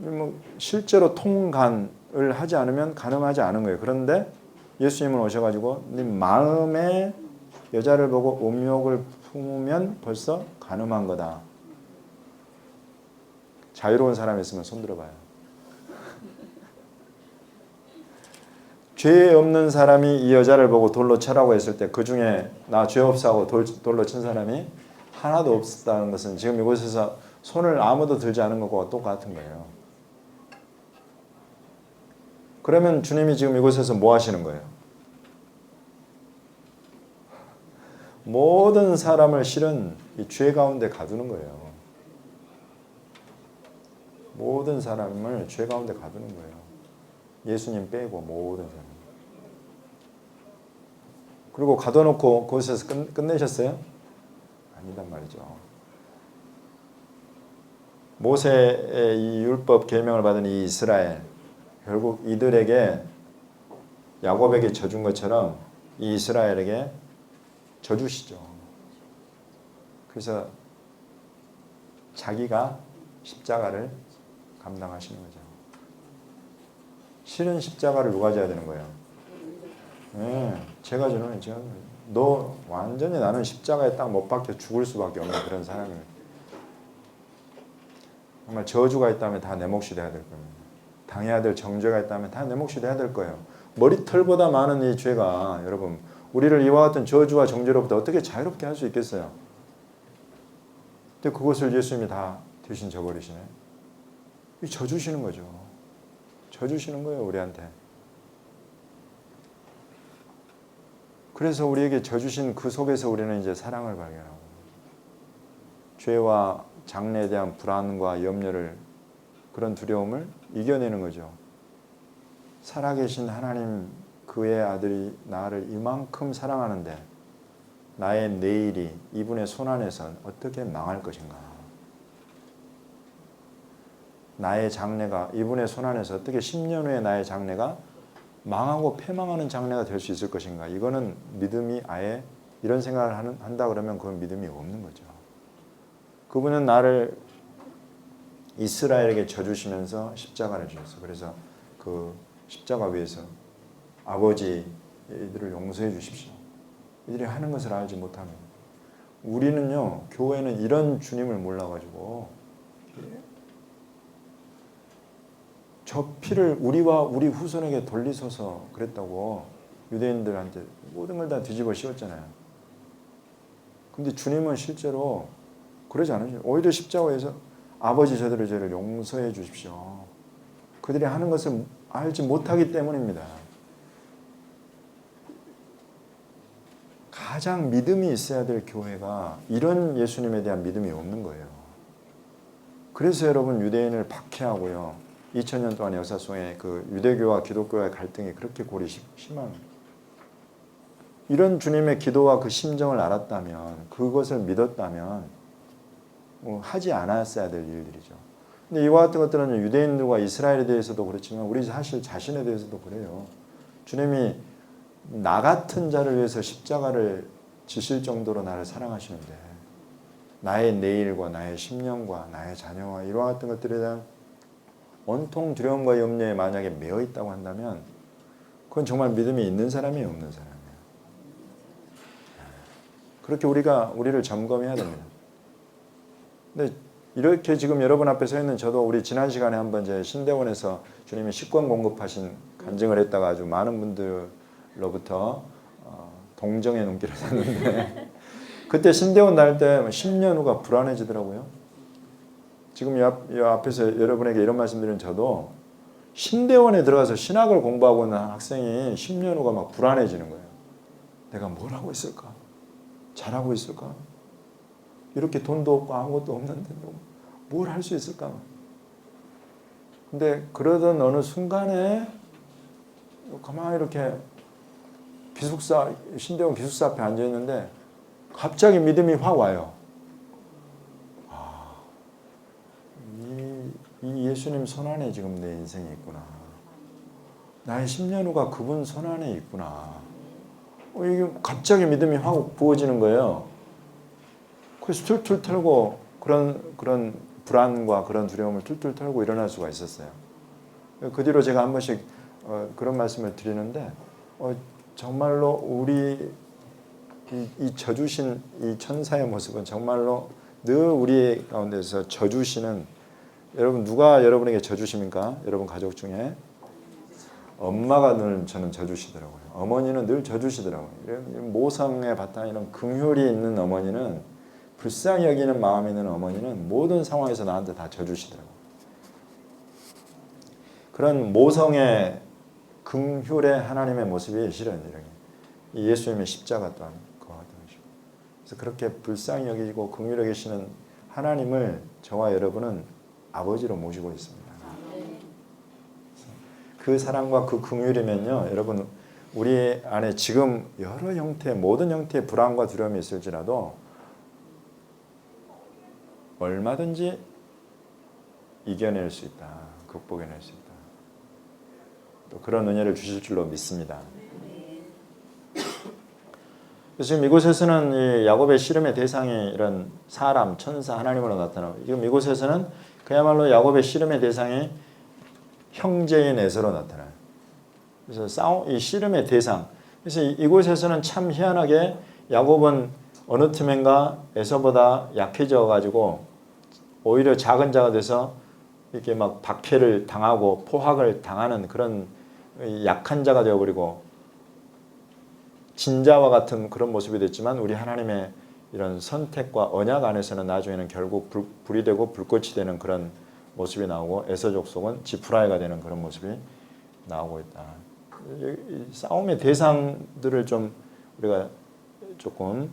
뭐 실제로 통간을 하지 않으면 간음하지 않은 거예요. 그런데 예수님은 오셔가지고 네 마음에 여자를 보고 음욕을 품으면 벌써 간음한 거다. 자유로운 사람이 있으면 손들어봐요. 죄 없는 사람이 이 여자를 보고 돌로 쳐라고 했을 때 그 중에 나 죄 없어 하고 돌로 친 사람이 하나도 없었다는 것은 지금 이곳에서 손을 아무도 들지 않은 것과 똑같은 거예요. 그러면 주님이 지금 이곳에서 뭐 하시는 거예요? 모든 사람을 실은 이 죄 가운데 가두는 거예요. 모든 사람을 죄 가운데 가두는 거예요. 예수님 빼고 모든 사람. 그리고 가둬놓고 그곳에서 끝내셨어요? 아니단 말이죠. 모세의 이 율법 계명을 받은 이 이스라엘, 결국 이들에게 야곱에게 져준 것처럼 이 이스라엘에게 져주시죠. 그래서 자기가 십자가를 감당하시는 거죠. 실은 십자가를 누가 져야 되는 거예요? 네, 제가 저는 너 완전히 나는 십자가에 딱 못 박혀 죽을 수밖에 없는 그런 사람이에요. 정말 저주가 있다면 다 내 몫이 돼야 될 겁니다. 당해야 될 정죄가 있다면 다 내 몫이 돼야 될 거예요. 머리털보다 많은 이 죄가 여러분 우리를 이와 같은 저주와 정죄로부터 어떻게 자유롭게 할 수 있겠어요? 근데 그것을 예수님이 다 대신 져버리시네. 이 져주시는 거죠. 져주시는 거예요, 우리한테. 그래서 우리에게 져주신 그 속에서 우리는 이제 사랑을 발견하고 죄와 장래에 대한 불안과 염려를 그런 두려움을 이겨내는 거죠. 살아계신 하나님 그의 아들이 나를 이만큼 사랑하는데 나의 내일이 이분의 손안에선 어떻게 망할 것인가? 나의 장래가 이분의 손안에서 어떻게 10년 후에 나의 장래가 망하고 패망하는 장래가 될 수 있을 것인가? 이거는 믿음이 아예 이런 생각을 한다 그러면 그건 믿음이 없는 거죠. 그분은 나를 이스라엘에게 져주시면서 십자가를 주셨어요. 그래서 그 십자가 위에서 아버지 이들을 용서해 주십시오. 이들이 하는 것을 알지 못하면 우리는요 교회는 이런 주님을 몰라가지고 저 피를 우리와 우리 후손에게 돌리소서 그랬다고 유대인들한테 모든 걸 다 뒤집어 씌웠잖아요. 근데 주님은 실제로 그러지 않으세요. 오히려 십자가에서 아버지 저들의 죄를 용서해 주십시오. 그들이 하는 것을 알지 못하기 때문입니다. 가장 믿음이 있어야 될 교회가 이런 예수님에 대한 믿음이 없는 거예요. 그래서 여러분 유대인을 박해하고요. 2000년 동안 역사 속에 그 유대교와 기독교의 갈등이 그렇게 골이 심한 이런 주님의 기도와 그 심정을 알았다면 그것을 믿었다면 하지 않았어야 될 일들이죠. 근데 이와 같은 것들은 유대인들과 이스라엘에 대해서도 그렇지만 우리 사실 자신에 대해서도 그래요. 주님이 나 같은 자를 위해서 십자가를 지실 정도로 나를 사랑하시는데 나의 내일과 나의 10년과 나의 자녀와 이와 같은 것들에 대한 온통 두려움과 염려에 만약에 매여 있다고 한다면 그건 정말 믿음이 있는 사람이 없는 사람이에요. 그렇게 우리를 점검해야 됩니다. 근데 이렇게 지금 여러분 앞에 서 있는 저도 우리 지난 시간에 한번 이제 신대원에서 주님이 식권 공급하신 간증을 했다가 아주 많은 분들로부터 동정의 눈길을 샀는데 그때 신대원 날 때 10년 후가 불안해지더라고요. 지금 이 앞에서 여러분에게 이런 말씀드리는 저도 신대원에 들어가서 신학을 공부하고 있는 학생이 10년 후가 막 불안해지는 거예요. 내가 뭘 하고 있을까? 잘하고 있을까? 이렇게 돈도 없고 아무것도 없는데 뭘 할 수 있을까? 근데 그러던 어느 순간에 가만히 이렇게 신대원 기숙사 앞에 앉아 있는데 갑자기 믿음이 확 와요. 이 예수님 손안에 지금 내 인생이 있구나. 나의 10년 후가 그분 손안에 있구나. 이게 갑자기 믿음이 확 부어지는 거예요. 그래서 툴툴 털고 그런 불안과 그런 두려움을 툴툴 털고 일어날 수가 있었어요. 그 뒤로 제가 한 번씩 그런 말씀을 드리는데 정말로 우리 이 져주신 이 천사의 모습은 정말로 늘 우리 가운데서 져주시는 여러분 누가 여러분에게 져주십니까? 여러분 가족 중에 엄마가 늘 저는 져주시더라고요. 어머니는 늘 져주시더라고요. 모성의 바탕 이런 긍휼이 있는 어머니는 불쌍히 여기는 마음이 있는 어머니는 모든 상황에서 나한테 다 져주시더라고요. 그런 모성의 긍휼의 하나님의 모습이 실은 이 예수님의 십자가 또한 그와 같은 것이고 그래서 그렇게 불쌍히 여기고 긍휼히 계시는 하나님을 저와 여러분은 아버지로 모시고 있습니다. 그 사랑과 그 긍휼이면요, 여러분 우리 안에 지금 여러 형태, 모든 형태의 불안과 두려움이 있을지라도 얼마든지 이겨낼 수 있다, 극복해낼 수 있다. 또 그런 은혜를 주실 줄로 믿습니다. 그래서 지금 이곳에서는 이 야곱의 씨름의 대상이 이런 사람, 천사, 하나님으로 나타나고, 지금 이곳에서는 그야말로 야곱의 씨름의 대상이 형제인 에서로 나타나요. 그래서 이 씨름의 대상. 그래서 이곳에서는 참 희한하게 야곱은 어느 틈엔가 에서보다 약해져 가지고 오히려 작은 자가 돼서 이렇게 막 박해를 당하고 포악을 당하는 그런 약한 자가 되어버리고 진자와 같은 그런 모습이 됐지만, 우리 하나님의 이런 선택과 언약 안에서는 나중에는 결국 불이 되고 불꽃이 되는 그런 모습이 나오고, 에서 족속은 지프라이가 되는 그런 모습이 나오고 있다. 이 싸움의 대상들을 좀 우리가 조금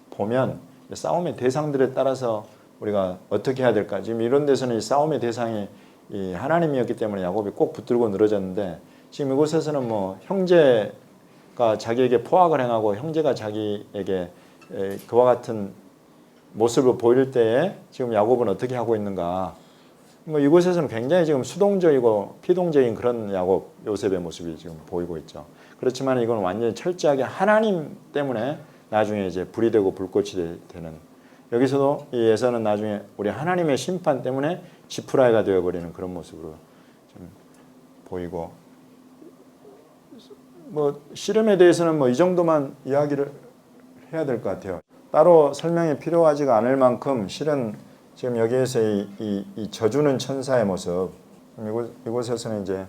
보면, 싸움의 대상들에 따라서 우리가 어떻게 해야 될까, 지금 이런 데서는 이 싸움의 대상이 이 하나님이었기 때문에 야곱이 꼭 붙들고 늘어졌는데, 지금 이곳에서는 뭐 형제가 자기에게 포악을 행하고 형제가 자기에게 그와 같은 모습을 보일 때에 지금 야곱은 어떻게 하고 있는가. 뭐 이곳에서는 굉장히 지금 수동적이고 피동적인 그런 야곱, 요셉의 모습이 지금 보이고 있죠. 그렇지만 이건 완전히 철저하게 하나님 때문에 나중에 이제 불이 되고 불꽃이 되는, 여기서도 이 에서는 나중에 우리 하나님의 심판 때문에 지푸라기가 되어버리는 그런 모습으로 좀 보이고, 뭐 씨름에 대해서는 뭐 이 정도만 이야기를 해야 될 것 같아요. 따로 설명이 필요하지가 않을 만큼 실은 지금 여기에서 이 져주는 천사의 모습, 이곳에서는 이제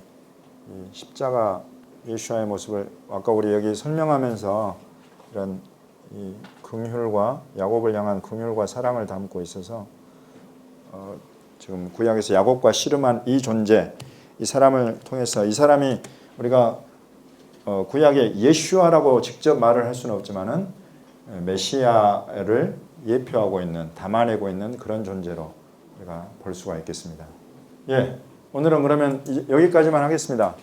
이 십자가 예수와의 모습을 아까 우리 여기 설명하면서 이런 이 긍휼과 야곱을 향한 긍휼과 사랑을 담고 있어서 지금 구약에서 야곱과 씨름한 이 존재, 이 사람을 통해서, 이 사람이 우리가 구약에 예슈아라고 직접 말을 할 수는 없지만은 메시아를 예표하고 있는, 담아내고 있는 그런 존재로 우리가 볼 수가 있겠습니다. 예, 오늘은 그러면 여기까지만 하겠습니다.